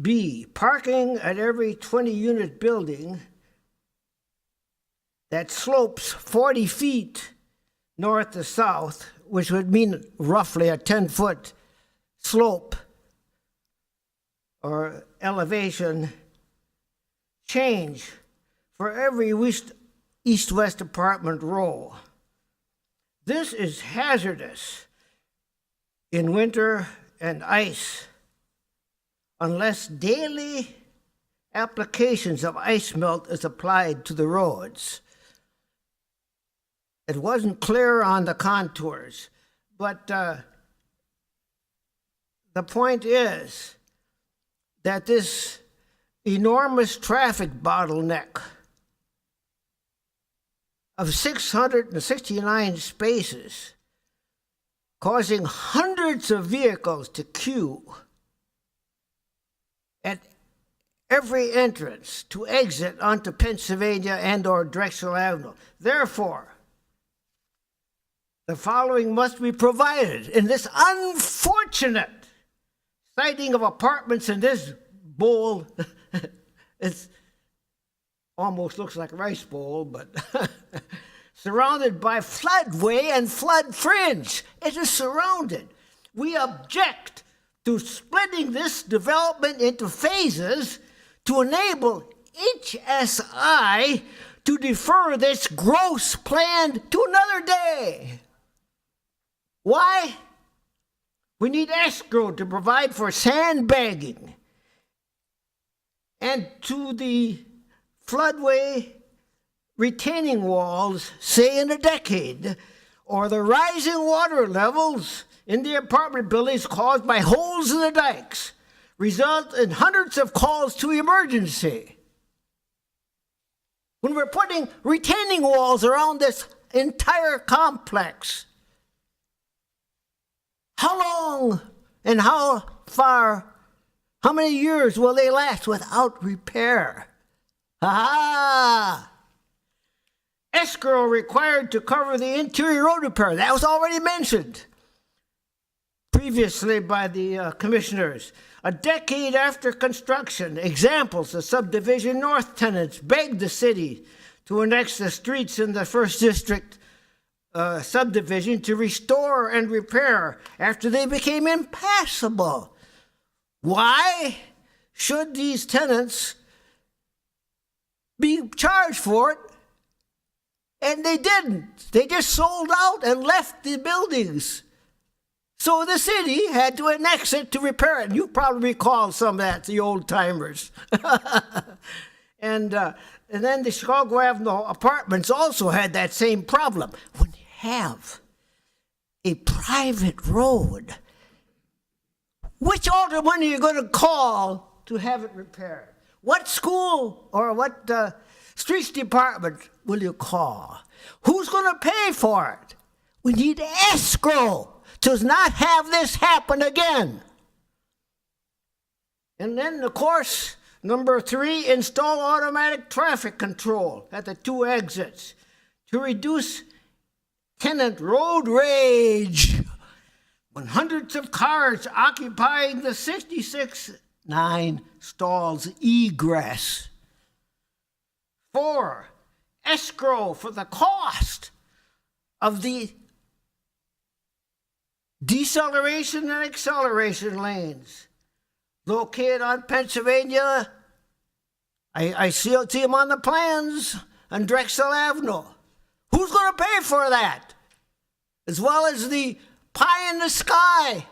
[SPEAKER 13] B, parking at every 20-unit building that slopes 40 feet north to south, which would mean roughly a 10-foot slope or elevation change for every east-west apartment row. This is hazardous in winter and ice unless daily applications of ice melt is applied to the roads. It wasn't clear on the contours, but the point is that this enormous traffic bottleneck of 669 spaces, causing hundreds of vehicles to queue at every entrance to exit onto Pennsylvania and/or Drexel Avenue. Therefore, the following must be provided in this unfortunate siting of apartments in this bowl. It almost looks like a rice bowl, but surrounded by floodway and flood fringe. It is surrounded. We object to splitting this development into phases to enable HSI to defer this gross plan to another day. Why? We need escrow to provide for sandbagging and to the floodway retaining walls, say in a decade, or the rising water levels in the apartment buildings caused by holes in the dikes result in hundreds of calls to emergency. When we're putting retaining walls around this entire complex, how long and how far, how many years will they last without repair? Escrow required to cover the interior road repair. That was already mentioned previously by the commissioners. A decade after construction, examples, the subdivision north tenants begged the city to annex the streets in the first district subdivision to restore and repair after they became impassable. Why should these tenants be charged for it? And they didn't. They just sold out and left the buildings. So the city had to annex it to repair it. You probably recall some of that, the old timers. And then the Chicago Avenue apartments also had that same problem. When you have a private road, which alderman are you going to call to have it repaired? What school or what streets department will you call? Who's going to pay for it? We need escrow to not have this happen again. And then, of course, number 3, install automatic traffic control at the 2 exits to reduce tenant road rage when hundreds of cars occupying the 66-9 stalls egress. 4, escrow for the cost of the deceleration and acceleration lanes located on Pennsylvania I see them on the plans on Drexel Avenue. Who's going to pay for that? As well as the pie in the sky.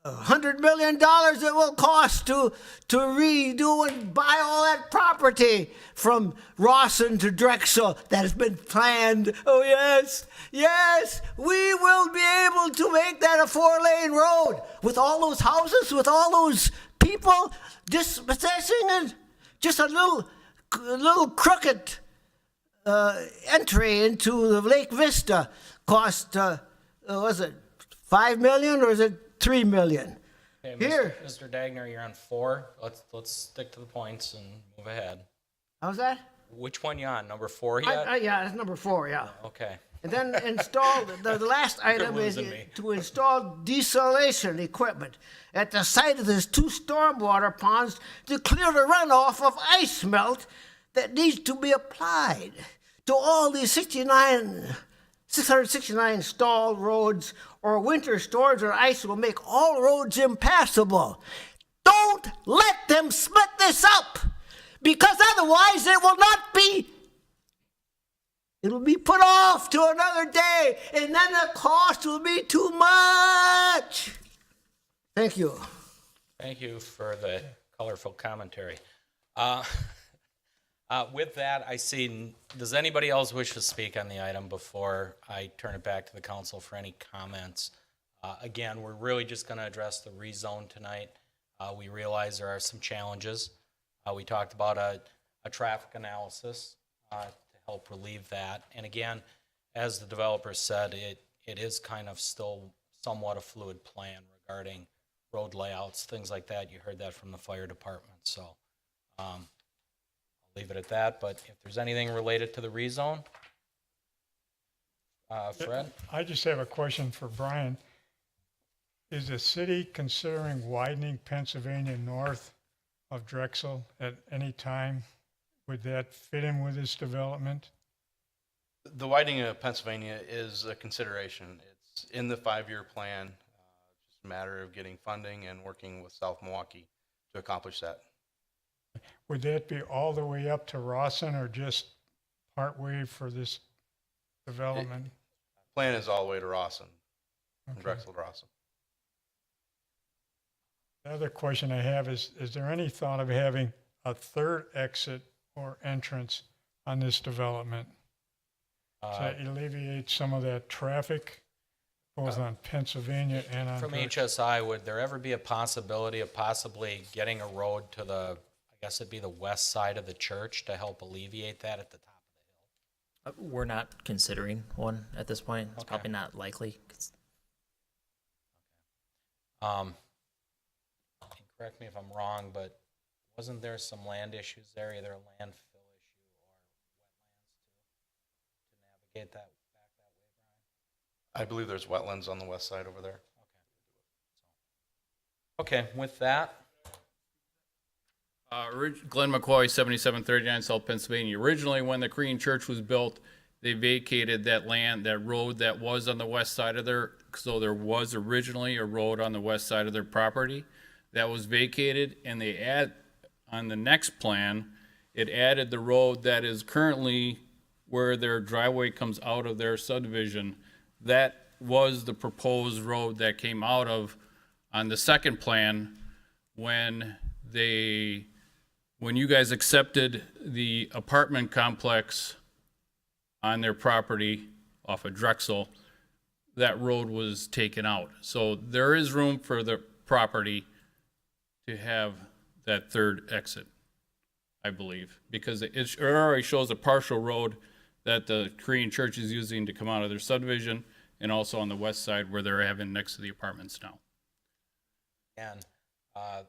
[SPEAKER 13] $100 million it will cost to redo and buy all that property from Rawson to Drexel that has been planned. Oh, yes, yes, we will be able to make that a 4-lane road with all those houses, with all those people dispossessing it. Just a little crooked entry into the Lake Vista cost, was it $5 million or is it $3 million?
[SPEAKER 1] Okay,
[SPEAKER 13] Here.
[SPEAKER 1] Mr. Dagner, you're on 4. Let's stick to the points and move ahead.
[SPEAKER 13] How's that?
[SPEAKER 1] Which one you on? Number 4 yet?
[SPEAKER 13] Yeah, that's number 4, yeah.
[SPEAKER 1] Okay.
[SPEAKER 13] And then install, the last item is
[SPEAKER 1] losing me.
[SPEAKER 13] to install desalination equipment at the site of these 2 stormwater ponds to clear the runoff of ice melt that needs to be applied to all these 669 stalled roads or winter storage or ice will make all roads impassable. Don't let them split this up, because otherwise it will be put off to another day, and then the cost will be too much. Thank you.
[SPEAKER 1] Thank you for the colorful commentary. With that, I see, does anybody else wish to speak on the item before I turn it back to the council for any comments? Again, we're really just going to address the rezone tonight. We realize there are some challenges. We talked about a traffic analysis to help relieve that. And again, as the developer said, it is kind of still somewhat a fluid plan regarding road layouts, things like that. You heard that from the fire department. So I'll leave it at that. But if there's anything related to the rezone, Fred?
[SPEAKER 6] I just have a question for Brian. Is the city considering widening Pennsylvania north of Drexel at any time? Would that fit in with this development?
[SPEAKER 7] The widening of Pennsylvania is a consideration. It's in the 5-year plan. Just a matter of getting funding and working with South Milwaukee to accomplish that.
[SPEAKER 6] Would that be all the way up to Rawson or just part way for this development?
[SPEAKER 7] Plan is all the way to Rawson, from
[SPEAKER 6] Okay.
[SPEAKER 7] Drexel to Rawson.
[SPEAKER 6] The other question I have is there any thought of having a third exit or entrance on this development? To alleviate some of that traffic, both on Pennsylvania and on
[SPEAKER 1] From
[SPEAKER 6] Drexel?
[SPEAKER 1] HSI, would there ever be a possibility of possibly getting a road to the, I guess it'd be the west side of the church to help alleviate that at the top of the hill?
[SPEAKER 9] We're not considering one at this point. It's
[SPEAKER 1] Okay.
[SPEAKER 9] probably not likely. 'Cause
[SPEAKER 1] And correct me if I'm wrong, but wasn't there some land issues there, either a landfill issue or wetlands to navigate that back that way, Brian?
[SPEAKER 7] I believe there's wetlands on the west side over there.
[SPEAKER 1] Okay, with that,
[SPEAKER 11] Glenn McCoy, 7739 South Pennsylvania. Originally, when the Korean church was built, they vacated that land, that road that was on the west side of their, so there was originally a road on the west side of their property that was vacated, and they add, on the next plan, it added the road that is currently where their driveway comes out of their subdivision. That was the proposed road that came out of, on the second plan, when you guys accepted the apartment complex on their property off of Drexel, that road was taken out. So there is room for the property to have that third exit, I believe, because it already shows a partial road that the Korean church is using to come out of their subdivision, and also on the west side where they're having next to the apartments now.
[SPEAKER 1] and I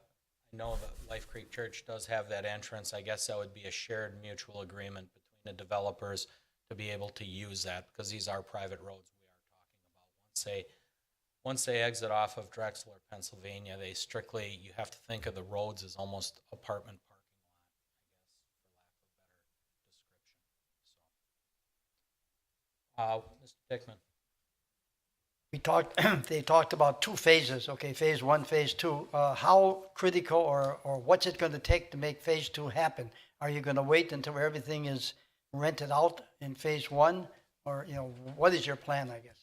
[SPEAKER 1] know that Life Creek Church does have that entrance. I guess that would be a shared mutual agreement between the developers to be able to use that, because these are private roads we are talking about. Once they exit off of Drexel or Pennsylvania, they strictly, you have to think of the roads as almost apartment parking lot, I guess, for lack of a better description. So, Mr. Dickman.
[SPEAKER 4] We talked, they talked about two phases, okay, phase one, phase two. How critical or what's it going to take to make phase two happen? Are you going to wait until everything is rented out in phase one? Or, what is your plan, I guess?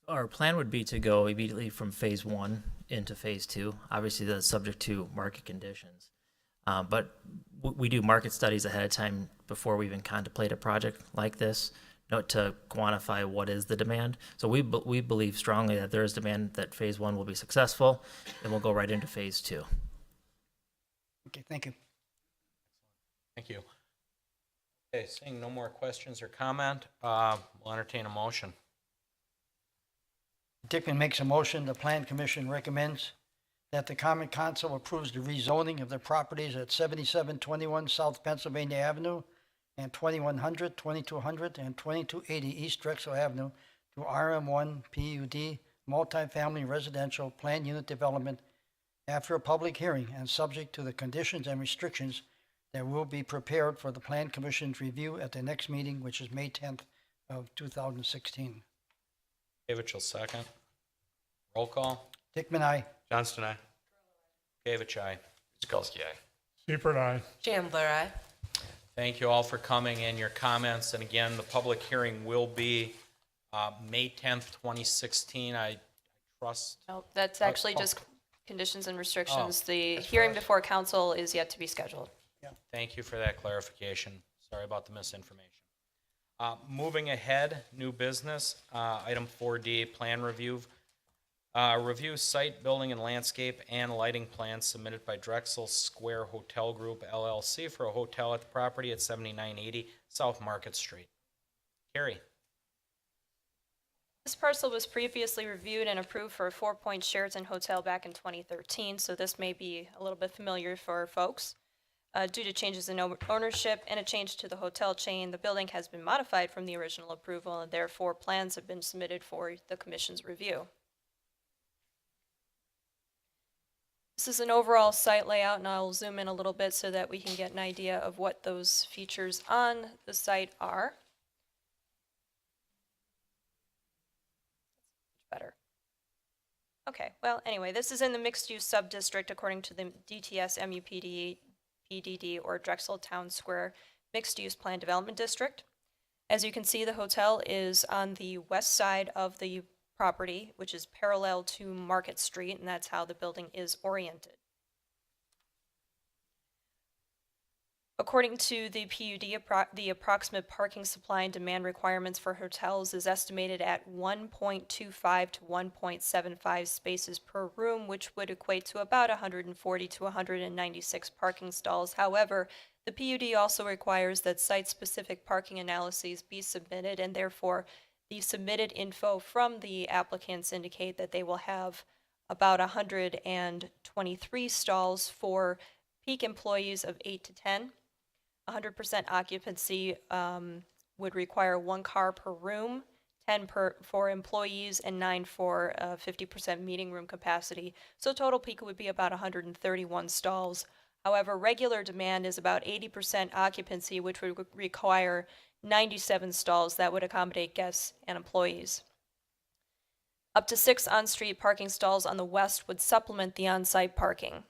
[SPEAKER 9] Our plan would be to go immediately from phase one into phase two. Obviously, that's subject to market conditions. But we do market studies ahead of time before we even contemplate a project like this, to quantify what is the demand. So we believe strongly that there is demand, that phase one will be successful, and we'll go right into phase two.
[SPEAKER 4] Okay, thank you.
[SPEAKER 1] Thank you. Okay, seeing no more questions or comment, we'll entertain a motion.
[SPEAKER 4] Dickman makes a motion, the Plan Commission recommends that the Common Council approves the rezoning of the properties at 7721 South Pennsylvania Avenue and 2100, 2200, and 2280 East Drexel Avenue to RM1 PUD multifamily residential plan unit development after a public hearing and subject to the conditions and restrictions that will be prepared for the Plan Commission's review at the next meeting, which is May 10th of 2016.
[SPEAKER 1] Gavich will second. Roll call.
[SPEAKER 4] Dickman, aye.
[SPEAKER 7] Johnston, aye.
[SPEAKER 1] Gavich, aye.
[SPEAKER 2] Guzekowski, aye.
[SPEAKER 6] Seifert, aye.
[SPEAKER 3] Chandler, aye.
[SPEAKER 1] Thank you all for coming and your comments. And again, the public hearing will be May 10th, 2016. I trust.
[SPEAKER 5] No, that's actually just conditions and restrictions. The hearing before council is yet to be scheduled.
[SPEAKER 1] Thank you for that clarification. Sorry about the misinformation. Moving ahead, new business, item 4D, plan review. Review site, building and landscape and lighting plans submitted by Drexel Square Hotel Group LLC for a hotel at the property at 7980 South Market Street. Carrie.
[SPEAKER 5] This parcel was previously reviewed and approved for a Four Points Sheraton Hotel back in 2013, so this may be a little bit familiar for folks. Due to changes in ownership and a change to the hotel chain, the building has been modified from the original approval, and therefore plans have been submitted for the Commission's review. This is an overall site layout, and I'll zoom in a little bit so that we can get an idea of what those features on the site are. Better. Okay, well, anyway, this is in the mixed-use sub-district according to the DTS MUPD PDD, or Drexel Town Square Mixed-Use Plan Development District. As you can see, the hotel is on the west side of the property, which is parallel to Market Street, and that's how the building is oriented. According to the PUD, the approximate parking supply and demand requirements for hotels is estimated at 1.25 to 1.75 spaces per room, which would equate to about 140 to 196 parking stalls. However, the PUD also requires that site-specific parking analyses be submitted, and therefore the submitted info from the applicants indicate that they will have about 123 stalls for peak employees of 8 to 10. 100% occupancy would require 1 car per room, 10 for employees, and 9 for 50% meeting room capacity. So total peak would be about 131 stalls. However, regular demand is about 80% occupancy, which would require 97 stalls that would accommodate guests and employees. Up to 6 on-street parking stalls on the west would supplement the on-site parking.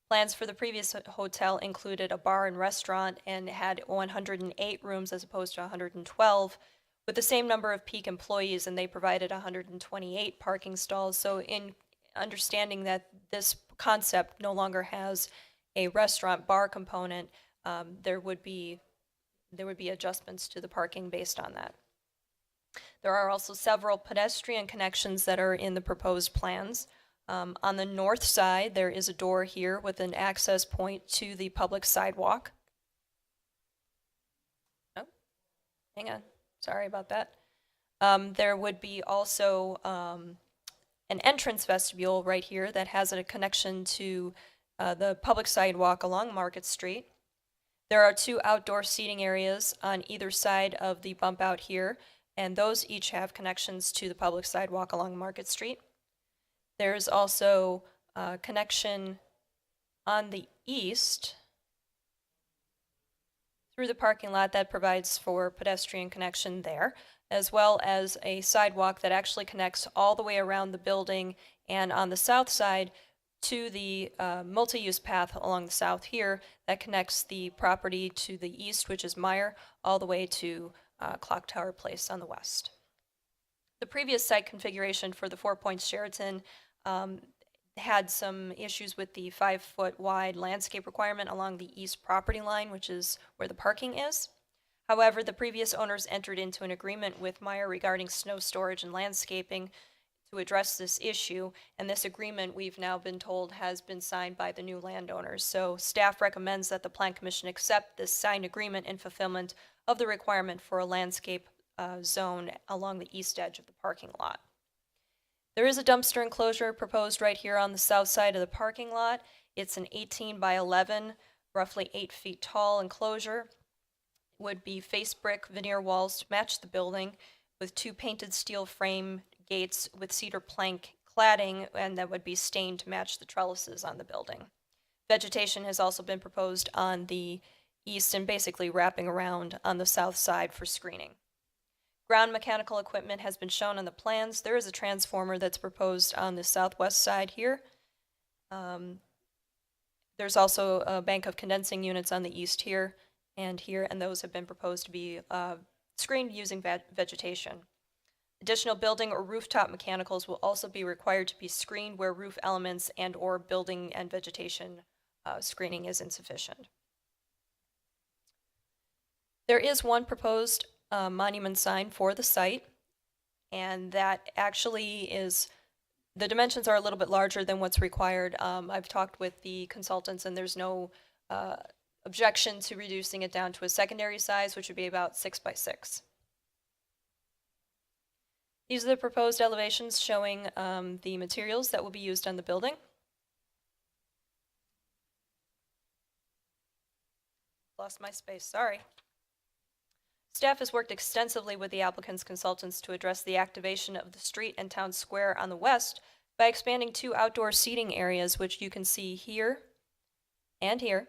[SPEAKER 5] Plans for the previous hotel included a bar and restaurant and had 108 rooms as opposed to 112, with the same number of peak employees, and they provided 128 parking stalls. So in understanding that this concept no longer has a restaurant bar component, there would be adjustments to the parking based on that. There are also several pedestrian connections that are in the proposed plans. On the north side, there is a door here with an access point to the public sidewalk. Oh, hang on. Sorry about that. There would be also an entrance vestibule right here that has a connection to the public sidewalk along Market Street. There are 2 outdoor seating areas on either side of the bump out here, and those each have connections to the public sidewalk along Market Street. There's also a connection on the east through the parking lot that provides for pedestrian connection there, as well as a sidewalk that actually connects all the way around the building and on the south side to the multi-use path along the south here that connects the property to the east, which is Meyer, all the way to Clock Tower Place on the west. The previous site configuration for the Four Points Sheraton had some issues with the 5-foot wide landscape requirement along the east property line, which is where the parking is. However, the previous owners entered into an agreement with Meyer regarding snow storage and landscaping to address this issue, and this agreement, we've now been told, has been signed by the new landowners. So staff recommends that the Plan Commission accept this signed agreement in fulfillment of the requirement for a landscape zone along the east edge of the parking lot. There is a dumpster enclosure proposed right here on the south side of the parking lot. It's an 18 by 11, roughly 8 feet tall enclosure. Would be face brick veneer walls to match the building with 2 painted steel frame gates with cedar plank cladding, and that would be stained to match the trellises on the building. Vegetation has also been proposed on the east and basically wrapping around on the south side for screening. Ground mechanical equipment has been shown on the plans. There is a transformer that's proposed on the southwest side here. There's also a bank of condensing units on the east here, and those have been proposed to be screened using vegetation. Additional building or rooftop mechanicals will also be required to be screened where roof elements and or building and vegetation screening is insufficient. There is one proposed monument sign for the site, and that actually is, the dimensions are a little bit larger than what's required. I've talked with the consultants, and there's no objection to reducing it down to a secondary size, which would be about 6 by 6. These are the proposed elevations showing the materials that will be used on the building. Lost my space, sorry. Staff has worked extensively with the applicant's consultants to address the activation of the street and town square on the west by expanding 2 outdoor seating areas, which you can see here and here.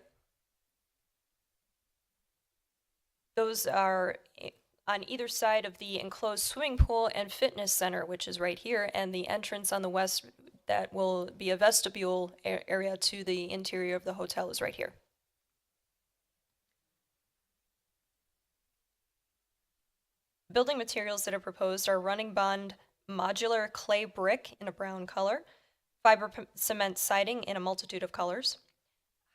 [SPEAKER 5] Those are on either side of the enclosed swimming pool and fitness center, which is right here, and the entrance on the west that will be a vestibule area to the interior of the hotel is right here. Building materials that are proposed are running bond modular clay brick in a brown color, fiber cement siding in a multitude of colors,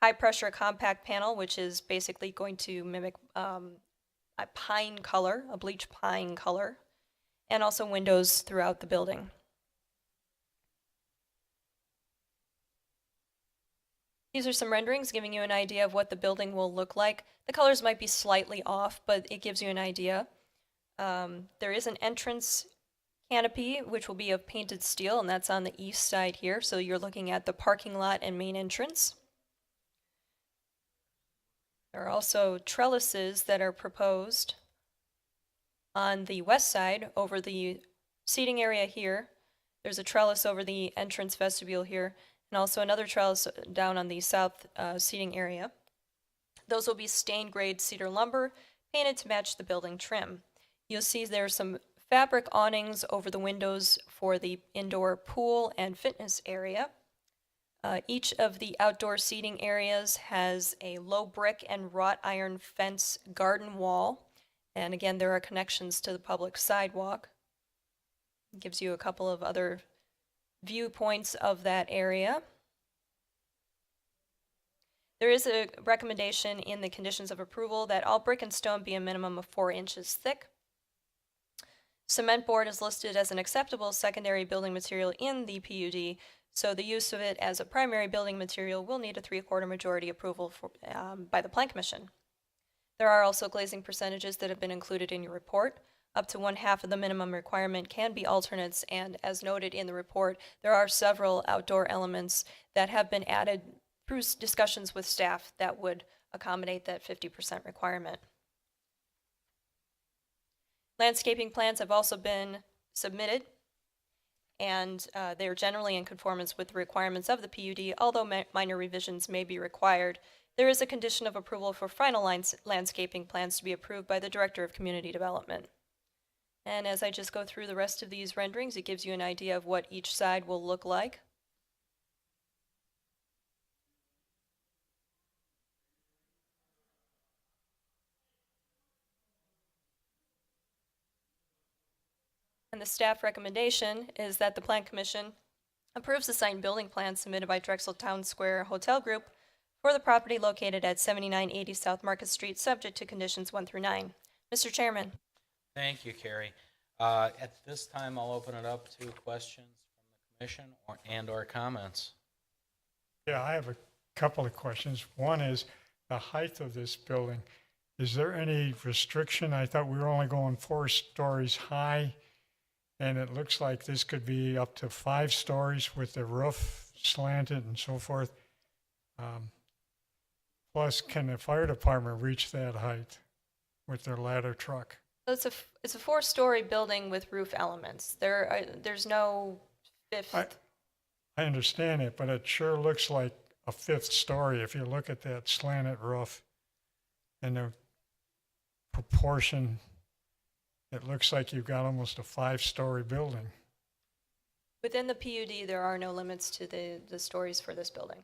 [SPEAKER 5] high pressure compact panel, which is basically going to mimic a pine color, a bleach pine color, and also windows throughout the building. These are some renderings giving you an idea of what the building will look like. The colors might be slightly off, but it gives you an idea. There is an entrance canopy, which will be of painted steel, and that's on the east side here. So you're looking at the parking lot and main entrance. There are also trellises that are proposed on the west side over the seating area here. There's a trellis over the entrance vestibule here, and also another trellis down on the south seating area. Those will be stained grade cedar lumber, painted to match the building trim. You'll see there's some fabric awnings over the windows for the indoor pool and fitness area. Each of the outdoor seating areas has a low brick and wrought iron fence garden wall. And again, there are connections to the public sidewalk. It gives you a couple of other viewpoints of that area. There is a recommendation in the conditions of approval that all brick and stone be a minimum of 4 inches thick. Cement board is listed as an acceptable secondary building material in the PUD, so the use of it as a primary building material will need a 3/4 majority approval by the Plan Commission. There are also glazing percentages that have been included in your report. Up to 1/2 of the minimum requirement can be alternates, and as noted in the report, there are several outdoor elements that have been added through discussions with staff that would accommodate that 50% requirement. Landscaping plans have also been submitted, and they're generally in conformance with the requirements of the PUD, although minor revisions may be required There is a condition of approval for final landscaping plans to be approved by the Director of Community Development. And as I just go through the rest of these renderings, it gives you an idea of what each side will look like. And the staff recommendation is that the Plan Commission approves the site and building plan submitted by Drexel Town Square Hotel Group for the property located at 7980 South Market Street, subject to conditions 1 through 9. Mr. Chairman.
[SPEAKER 1] Thank you, Carrie. At this time, I'll open it up to questions from the commission and/or comments.
[SPEAKER 6] Yeah, I have a couple of questions. One is the height of this building. Is there any restriction? I thought we were only going 4 stories high, and it looks like this could be up to 5 stories with the roof slanted and so forth. Plus, can the fire department reach that height with their ladder truck?
[SPEAKER 5] It's a 4-story building with roof elements. There's no fifth.
[SPEAKER 6] I understand it, but it sure looks like a 5th story if you look at that slanted roof and the proportion. It looks like you've got almost a 5-story building.
[SPEAKER 5] Within the PUD, there are no limits to the stories for this building.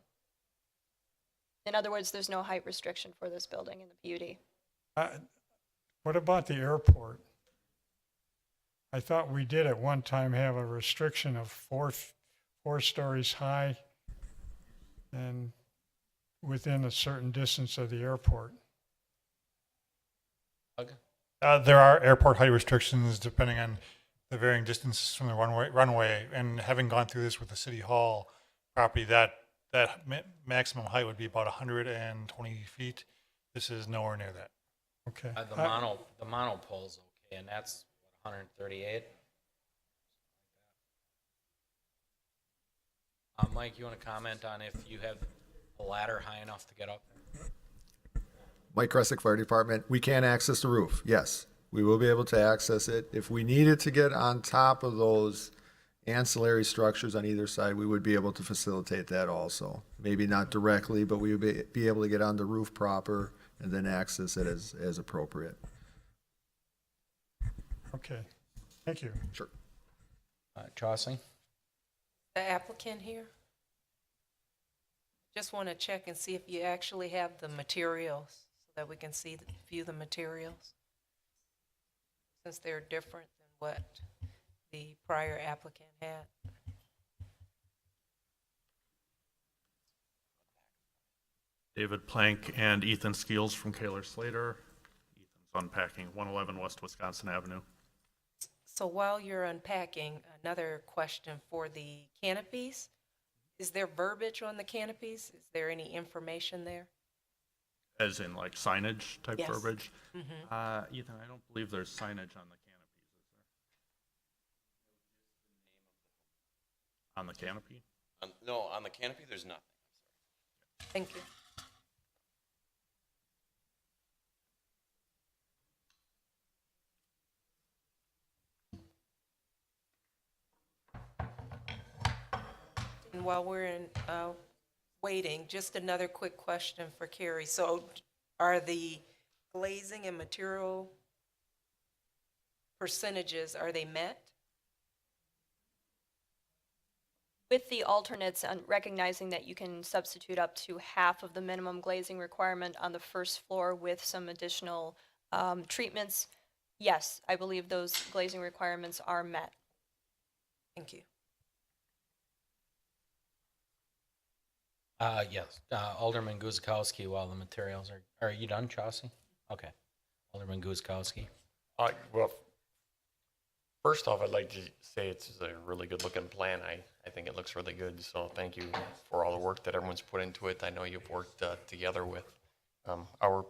[SPEAKER 5] In other words, there's no height restriction for this building in the PUD.
[SPEAKER 6] What about the airport? I thought we did at one time have a restriction of 4 stories high and within a certain distance of the airport.
[SPEAKER 14] There are airport height restrictions depending on the varying distances from the runway. And having gone through this with the city hall property, that maximum height would be about 120 feet. This is nowhere near that.
[SPEAKER 6] Okay.
[SPEAKER 1] The monopole's okay, and that's 138. Mike, you want to comment on if you have a ladder high enough to get up there?
[SPEAKER 10] Mike Kresick, Fire Department. We can access the roof. Yes, we will be able to access it. If we needed to get on top of those ancillary structures on either side, we would be able to facilitate that also. Maybe not directly, but we would be able to get on the roof proper and then access it as appropriate.
[SPEAKER 6] Okay. Thank you.
[SPEAKER 10] Sure.
[SPEAKER 1] Chauncey?
[SPEAKER 3] The applicant here? Just want to check and see if you actually have the materials so that we can view the materials, since they're different than what the prior applicant had.
[SPEAKER 15] David Plank and Ethan Skeels from Kaler Slater. Ethan's unpacking 111 West Wisconsin Avenue.
[SPEAKER 3] So while you're unpacking, another question for the canopies. Is there verbiage on the canopies? Is there any information there?
[SPEAKER 15] As in like signage type
[SPEAKER 3] Yes.
[SPEAKER 15] verbiage?
[SPEAKER 3] Mm-hmm.
[SPEAKER 15] Ethan, I don't believe there's signage on the canopies, is there? On the canopy?
[SPEAKER 16] No, on the canopy, there's nothing.
[SPEAKER 3] Thank you. And while we're waiting, just another quick question for Carrie. So are the glazing and material percentages, are they met?
[SPEAKER 5] With the alternates, and recognizing that you can substitute up to half of the minimum glazing requirement on the first floor with some additional treatments, yes, I believe those glazing requirements are met.
[SPEAKER 3] Thank you.
[SPEAKER 1] Yes, Alderman Guzekowski, while the materials are you done, Chauncey? Okay. Alderman Guzekowski.
[SPEAKER 2] Well, first off, I'd like to say it's a really good looking plan. I think it looks really good. So thank you for all the work that everyone's put into it. I know you've worked together with our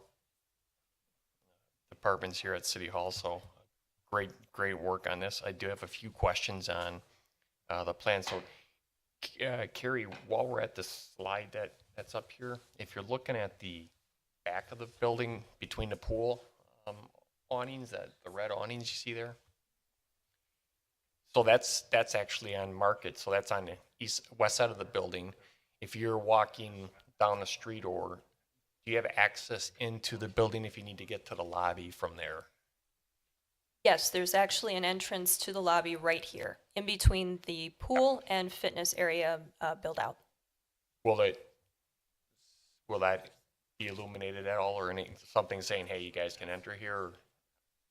[SPEAKER 2] departments here at City Hall. So great work on this. I do have a few questions on the plan. So Carrie, while we're at the slide that's up here, if you're looking at the back of the building between the pool awnings, the red awnings you see there, so that's actually on Market. So that's on the west side of the building. If you're walking down the street or do you have access into the building if you need to get to the lobby from there?
[SPEAKER 5] Yes, there's actually an entrance to the lobby right here, in between the pool and fitness area build out.
[SPEAKER 2] Will that be illuminated at all, or something saying, hey, you guys can enter here? Or?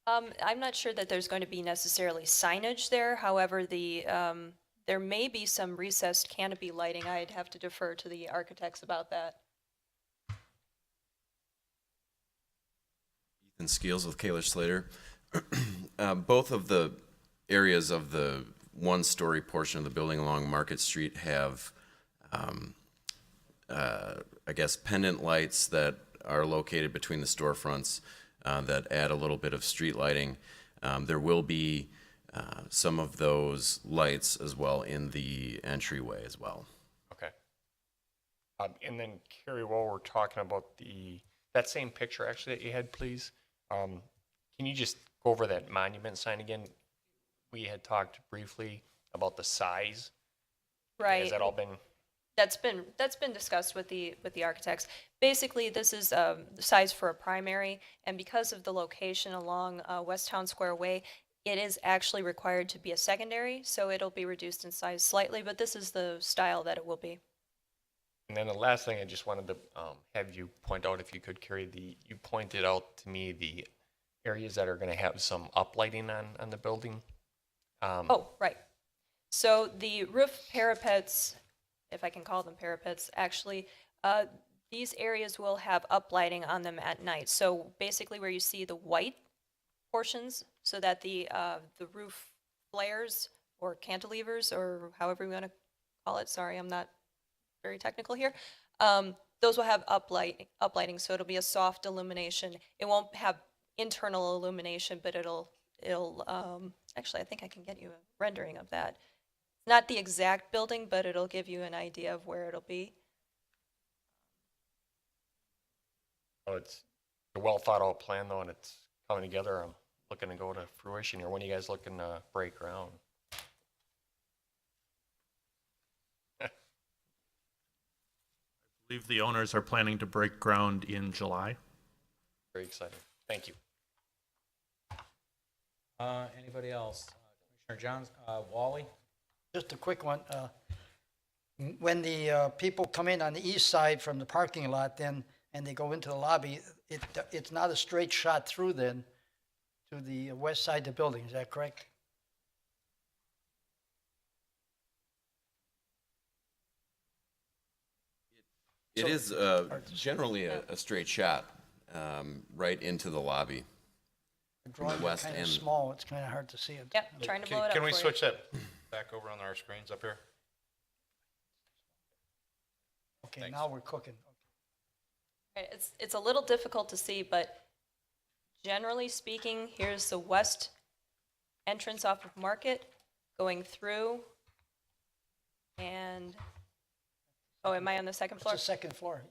[SPEAKER 5] I'm not sure that there's going to be necessarily signage there. However, there may be some recessed canopy lighting. I'd have to defer to the architects about that.
[SPEAKER 16] Ethan Skeels with Kaler Slater. Both of the areas of the one-story portion of the building along Market Street have, I guess, pendant lights that are located between the storefronts that add a little bit of street lighting. There will be some of those lights as well in the entryway as well.
[SPEAKER 2] Okay. And then, Carrie, while we're talking about that same picture actually that you had, please, can you just go over that monument sign again? We had talked briefly about the size.
[SPEAKER 5] Right.
[SPEAKER 2] Has that all been?
[SPEAKER 5] That's been discussed with the architects. Basically, this is the size for a primary, and because of the location along West Town Square Way, it is actually required to be a secondary, so it'll be reduced in size slightly, but this is the style that it will be.
[SPEAKER 2] And then the last thing I just wanted to have you point out, if you could, Carrie, you pointed out to me the areas that are going to have some uplighting on the building.
[SPEAKER 5] Oh, right. So the roof parapets, if I can call them parapets, actually, these areas will have uplighting on them at night. So basically where you see the white portions, so that the roof flares or cantilevers, or however you want to call it, sorry, I'm not very technical here, those will have uplighting, so it'll be a soft illumination. It won't have internal illumination, but it'll actually, I think I can get you a rendering of that. Not the exact building, but it'll give you an idea of where it'll be.
[SPEAKER 2] Oh, it's a well thought out plan though, and it's coming together. I'm looking to go to fruition here. When are you guys looking to break ground?
[SPEAKER 15] I believe the owners are planning to break ground in July.
[SPEAKER 2] Very exciting. Thank you.
[SPEAKER 1] Anybody else? Commissioner Johns, Wally?
[SPEAKER 4] Just a quick one. When the people come in on the east side from the parking lot then, and they go into the lobby, it's not a straight shot through then to the west side of the building, is that correct?
[SPEAKER 16] It is generally a straight shot right into the lobby.
[SPEAKER 4] The drawing is
[SPEAKER 16] west
[SPEAKER 4] kind of
[SPEAKER 16] end.
[SPEAKER 4] small, it's kind of hard to see it.
[SPEAKER 5] Yep, trying to blow it up
[SPEAKER 7] Can we
[SPEAKER 5] for you.
[SPEAKER 7] switch that back over on our screens up here?
[SPEAKER 4] Okay,
[SPEAKER 7] Thanks.
[SPEAKER 4] now we're cooking.
[SPEAKER 5] Okay, it's a little difficult to see, but generally speaking, here's the west entrance off of Market, going through, and, oh, am I on the second
[SPEAKER 4] It's
[SPEAKER 5] floor?
[SPEAKER 4] the second floor.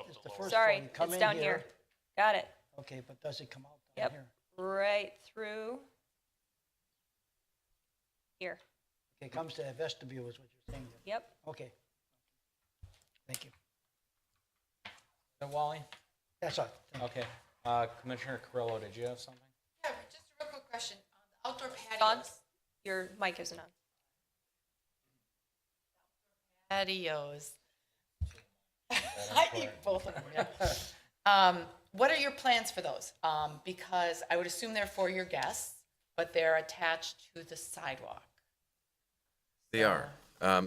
[SPEAKER 4] It's the first floor.
[SPEAKER 5] Sorry,
[SPEAKER 4] You come
[SPEAKER 5] it's
[SPEAKER 4] in
[SPEAKER 5] down here. Got it.
[SPEAKER 4] Okay, but does it come out down
[SPEAKER 5] Yep.
[SPEAKER 4] here?
[SPEAKER 5] Right through here.
[SPEAKER 4] Okay, it comes to the vestibule is what you're saying.
[SPEAKER 5] Yep.
[SPEAKER 4] Okay. Thank you.
[SPEAKER 1] Wally?
[SPEAKER 4] That's all.
[SPEAKER 1] Okay. Commissioner Carrillo, did you have something?
[SPEAKER 17] Yeah, just a real quick question. On the outdoor
[SPEAKER 5] Dawn,
[SPEAKER 17] patios.
[SPEAKER 5] your mic isn't on.
[SPEAKER 17] Patios. I eat both of them, yeah. What are your plans for those? Because I would assume they're for your guests, but they're attached to the sidewalk.
[SPEAKER 16] They are.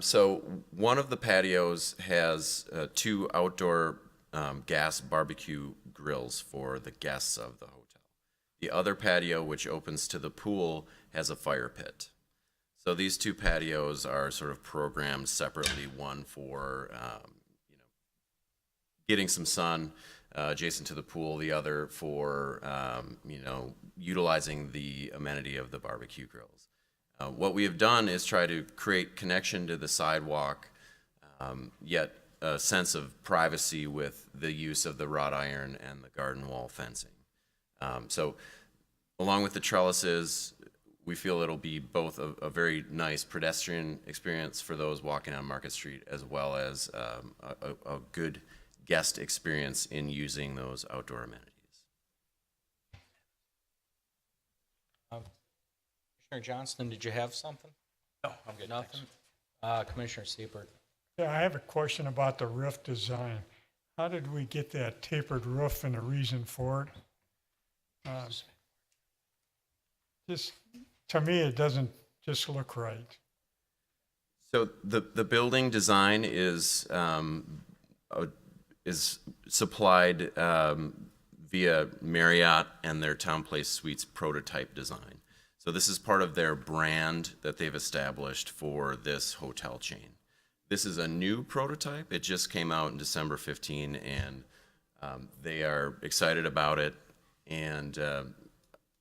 [SPEAKER 16] So one of the patios has two outdoor gas barbecue grills for the guests of the hotel. The other patio, which opens to the pool, has a fire pit. So these two patios are sort of programmed separately, one for getting some sun adjacent to the pool, the other for utilizing the amenity of the barbecue grills. What we have done is try to create connection to the sidewalk, yet a sense of privacy with the use of the wrought iron and the garden wall fencing. So along with the trellises, we feel it'll be both a very nice pedestrian experience for those walking on Market Street, as well as a good guest experience in using those outdoor amenities.
[SPEAKER 1] Commissioner Johnston, did you have something?
[SPEAKER 7] No, I'm good.
[SPEAKER 1] Nothing? Commissioner Seibert?
[SPEAKER 6] Yeah, I have a question about the roof design. How did we get that tapered roof and the reason for it? Just, to me, it doesn't just look right.
[SPEAKER 16] So the building design is supplied via Marriott and their Town Place Suites prototype design. So this is part of their brand that they've established for this hotel chain. This is a new prototype. It just came out in December 15, and they are excited about it. And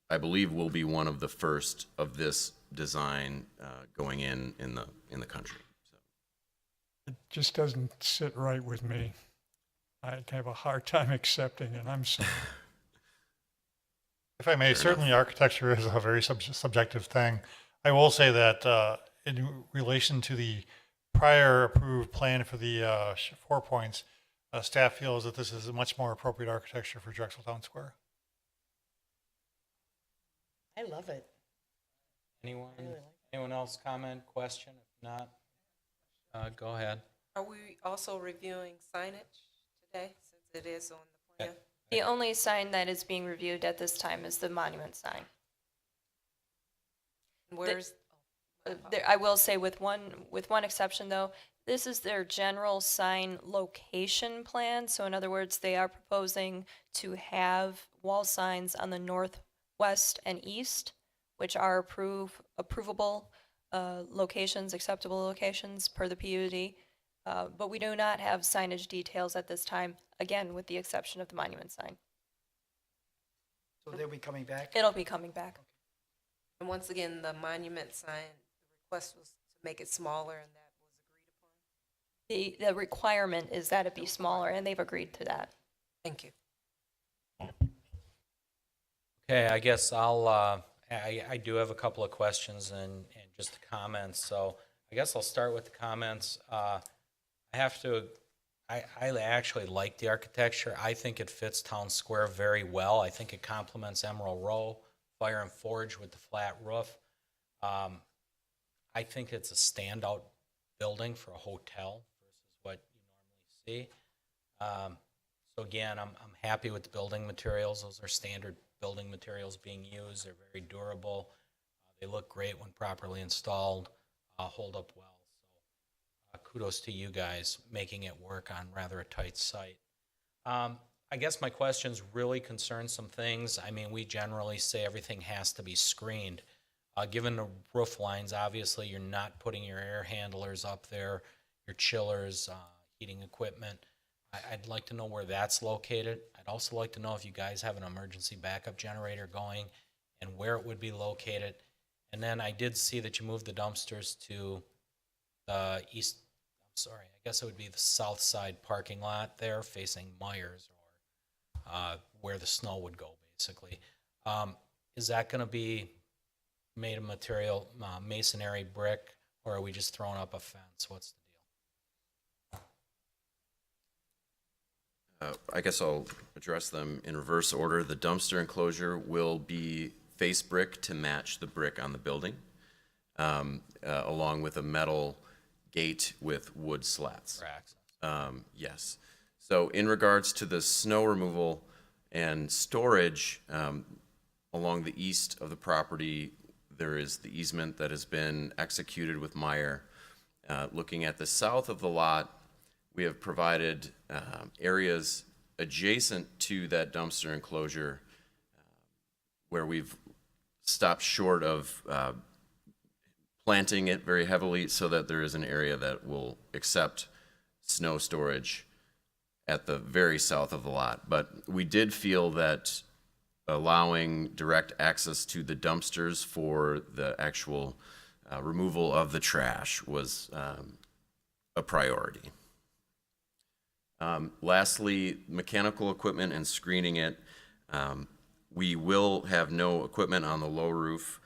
[SPEAKER 16] I believe will be one of the first of this design going in the country. So.
[SPEAKER 6] It just doesn't sit right with me. I have a hard time accepting it. I'm sorry.
[SPEAKER 14] If I may, certainly architecture is a very subjective thing. I will say that in relation to the prior approved plan for the 4 points, staff feels that this is a much more appropriate architecture for Drexel Town Square.
[SPEAKER 17] I love it.
[SPEAKER 1] Anyone else comment, question? If not, go ahead.
[SPEAKER 3] Are we also reviewing signage today, since it is on the plan?
[SPEAKER 5] The only sign that is being reviewed at this time is the monument sign.
[SPEAKER 3] Where's,
[SPEAKER 5] I will say with one exception though, this is their general sign location plan. So in other words, they are proposing to have wall signs on the north, west, and east, which are approvable locations, acceptable locations per the PUD. But we do not have signage details at this time, again, with the exception of the monument sign.
[SPEAKER 4] So they'll be coming back?
[SPEAKER 5] It'll be coming back.
[SPEAKER 3] and once again, the monument sign, the request was to make it smaller, and that was agreed upon?
[SPEAKER 5] The requirement is that it be smaller, and they've agreed to that.
[SPEAKER 3] Thank you.
[SPEAKER 1] Okay, I guess I do have a couple of questions and just comments. So I guess I'll start with the comments. I actually like the architecture. I think it fits Town Square very well. I think it complements Emerald Row, Fire and Forge with the flat roof. I think it's a standout building for a hotel versus what you normally see. So again, I'm happy with the building materials. Those are standard building materials being used. They're very durable. They look great when properly installed, hold up well. So kudos to you guys making it work on rather a tight site. I guess my questions really concern some things. I mean, we generally say everything has to be screened. Given the roof lines, obviously you're not putting your air handlers up there, your chillers, heating equipment. I'd like to know where that's located. I'd also like to know if you guys have an emergency backup generator going and where it would be located. And then I did see that you moved the dumpsters to the I guess it would be the south side parking lot there facing Myers, or where the snow would go, basically. Is that going to be made of material, masonry, brick, or are we just throwing up a fence? What's the deal?
[SPEAKER 16] I guess I'll address them in reverse order. The dumpster enclosure will be face brick to match the brick on the building, along with a metal gate with wood slats. Yes. So in regards to the snow removal and storage, along the east of the property, there is the easement that has been executed with Meyer. Looking at the south of the lot, we have provided areas adjacent to that dumpster enclosure where we've stopped short of planting it very heavily so that there is an area that will accept snow storage at the very south of the lot. But we did feel that allowing direct access to the dumpsters for the actual removal of the trash was a priority. Lastly, mechanical equipment and screening it. We will have no equipment on the low roof.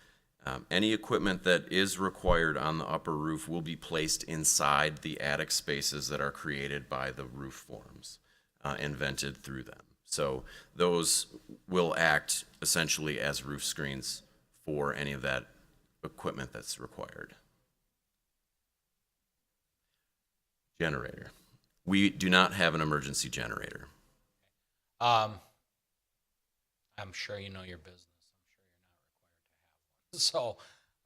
[SPEAKER 16] Any equipment that is required on the upper roof will be placed inside the attic spaces that are created by the roof forms. and vented through them. So those will act essentially as roof screens for any of that equipment that's required. Generator. We do not have an emergency generator.
[SPEAKER 1] I'm sure you know your business. I'm sure you're not required to have one. So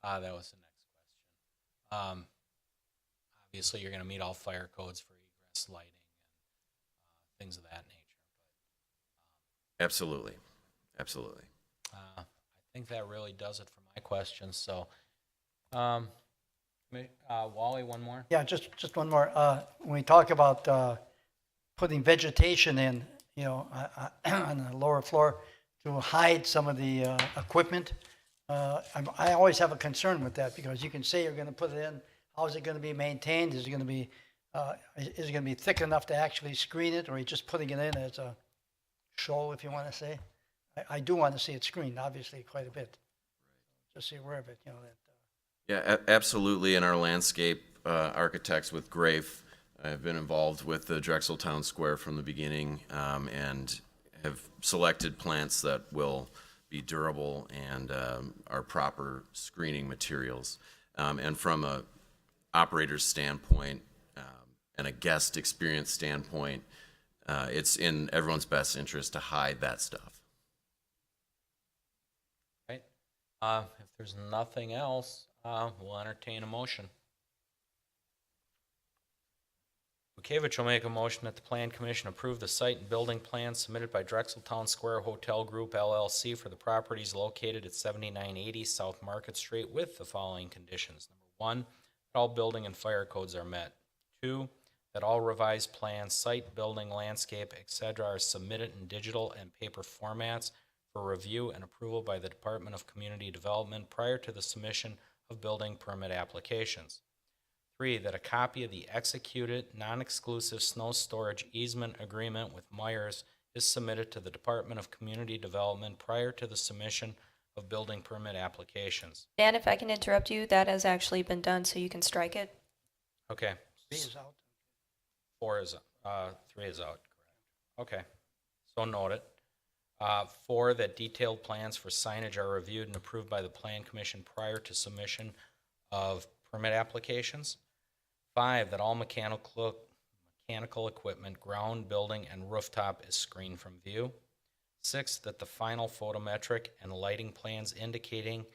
[SPEAKER 1] that was the next question. Obviously, you're going to meet all fire codes for egress lighting and things of that nature.
[SPEAKER 16] Absolutely. Absolutely.
[SPEAKER 1] I think that really does it for my questions. So, Wally, one more?
[SPEAKER 4] Yeah, just one more. When we talk about putting vegetation in, you know, on the lower floor to hide some of the equipment, I always have a concern with that because you can say you're going to put it in. How is it going to be maintained? Is it going to be thick enough to actually screen it, or are you just putting it in as a show, if you want to say? I do want to see it screened, obviously, quite a bit. Just so you're aware of it, you know that.
[SPEAKER 16] Yeah, absolutely. And our landscape architects with Grafe have been involved with the Drexel Town Square from the beginning and have selected plants that will be durable and are proper screening materials. And from a operator's standpoint and a guest experience standpoint, it's in everyone's best interest to hide that stuff.
[SPEAKER 1] Right. If there's nothing else, we'll entertain a motion. Bukevich will make a motion that the Plan Commission approve the site and building plan submitted by Drexel Town Square Hotel Group LLC for the properties located at 7980 South Market Street with the following conditions. Number 1, that all building and fire codes are met. 2, that all revised plans, site, building, landscape, etc. are submitted in digital and paper formats for review and approval by the Department of Community Development prior to the submission of building permit applications. 3, that a copy of the executed, non-exclusive snow storage easement agreement with Myers is submitted to the Department of Community Development prior to the submission of building permit applications.
[SPEAKER 5] Dan, if I can interrupt you, that has actually been done, so you can strike it.
[SPEAKER 1] Okay.
[SPEAKER 4] 3 is out.
[SPEAKER 1] 3 is out, correct. Okay, so noted. 4, that detailed plans for signage are reviewed and approved by the Plan Commission prior to submission of permit applications. 5, that all mechanical equipment, ground, building, and rooftop is screened from view. 6, that the final photometric and lighting plans indicating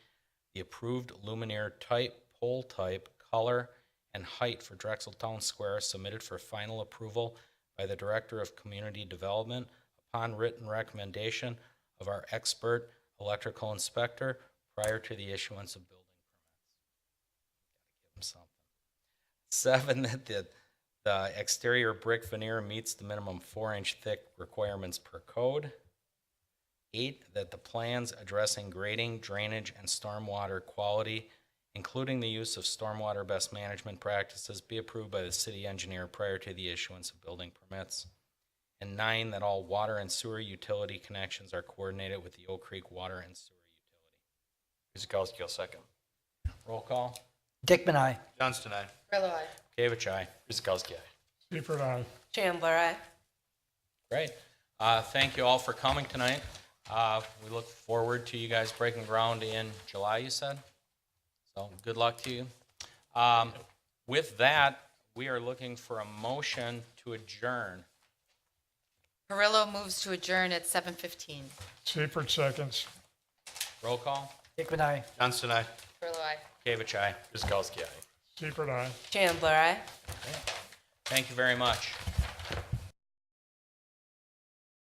[SPEAKER 1] the approved luminaire type, pole type, color, and height for Drexel Town Square submitted for final approval by the Director of Community Development upon written recommendation of our expert electrical inspector prior to the issuance of building permits. Gotta give him something. 7, that the exterior brick veneer meets the minimum 4-inch thick requirements per code. 8, that the plans addressing grading, drainage, and stormwater quality, including the use of stormwater best management practices, be approved by the city engineer prior to the issuance of building permits. And 9, that all water and sewer utility connections are coordinated with the Oak Creek Water and Sewer Utility.
[SPEAKER 2] Guzekowski will second.
[SPEAKER 1] Roll call.
[SPEAKER 4] Dickman, aye.
[SPEAKER 7] Johnston, aye.
[SPEAKER 17] Grillo, aye.
[SPEAKER 1] Gavich, aye.
[SPEAKER 2] Guzekowski, aye.
[SPEAKER 6] Seifert, aye.
[SPEAKER 3] Chandler, aye.
[SPEAKER 1] Great. Thank you all for coming tonight. We look forward to you guys breaking ground in July, you said? So good luck to you. With that, we are looking for a motion to adjourn.
[SPEAKER 17] Perillo moves to adjourn at 7:15.
[SPEAKER 6] Seifert seconds.
[SPEAKER 1] Roll call.
[SPEAKER 4] Dickman, aye.
[SPEAKER 7] Johnston, aye.
[SPEAKER 17] Grillo, aye.
[SPEAKER 1] Gavich, aye.
[SPEAKER 2] Guzekowski, aye.
[SPEAKER 6] Seifert, aye.
[SPEAKER 3] Chandler, aye.
[SPEAKER 1] Thank you very much.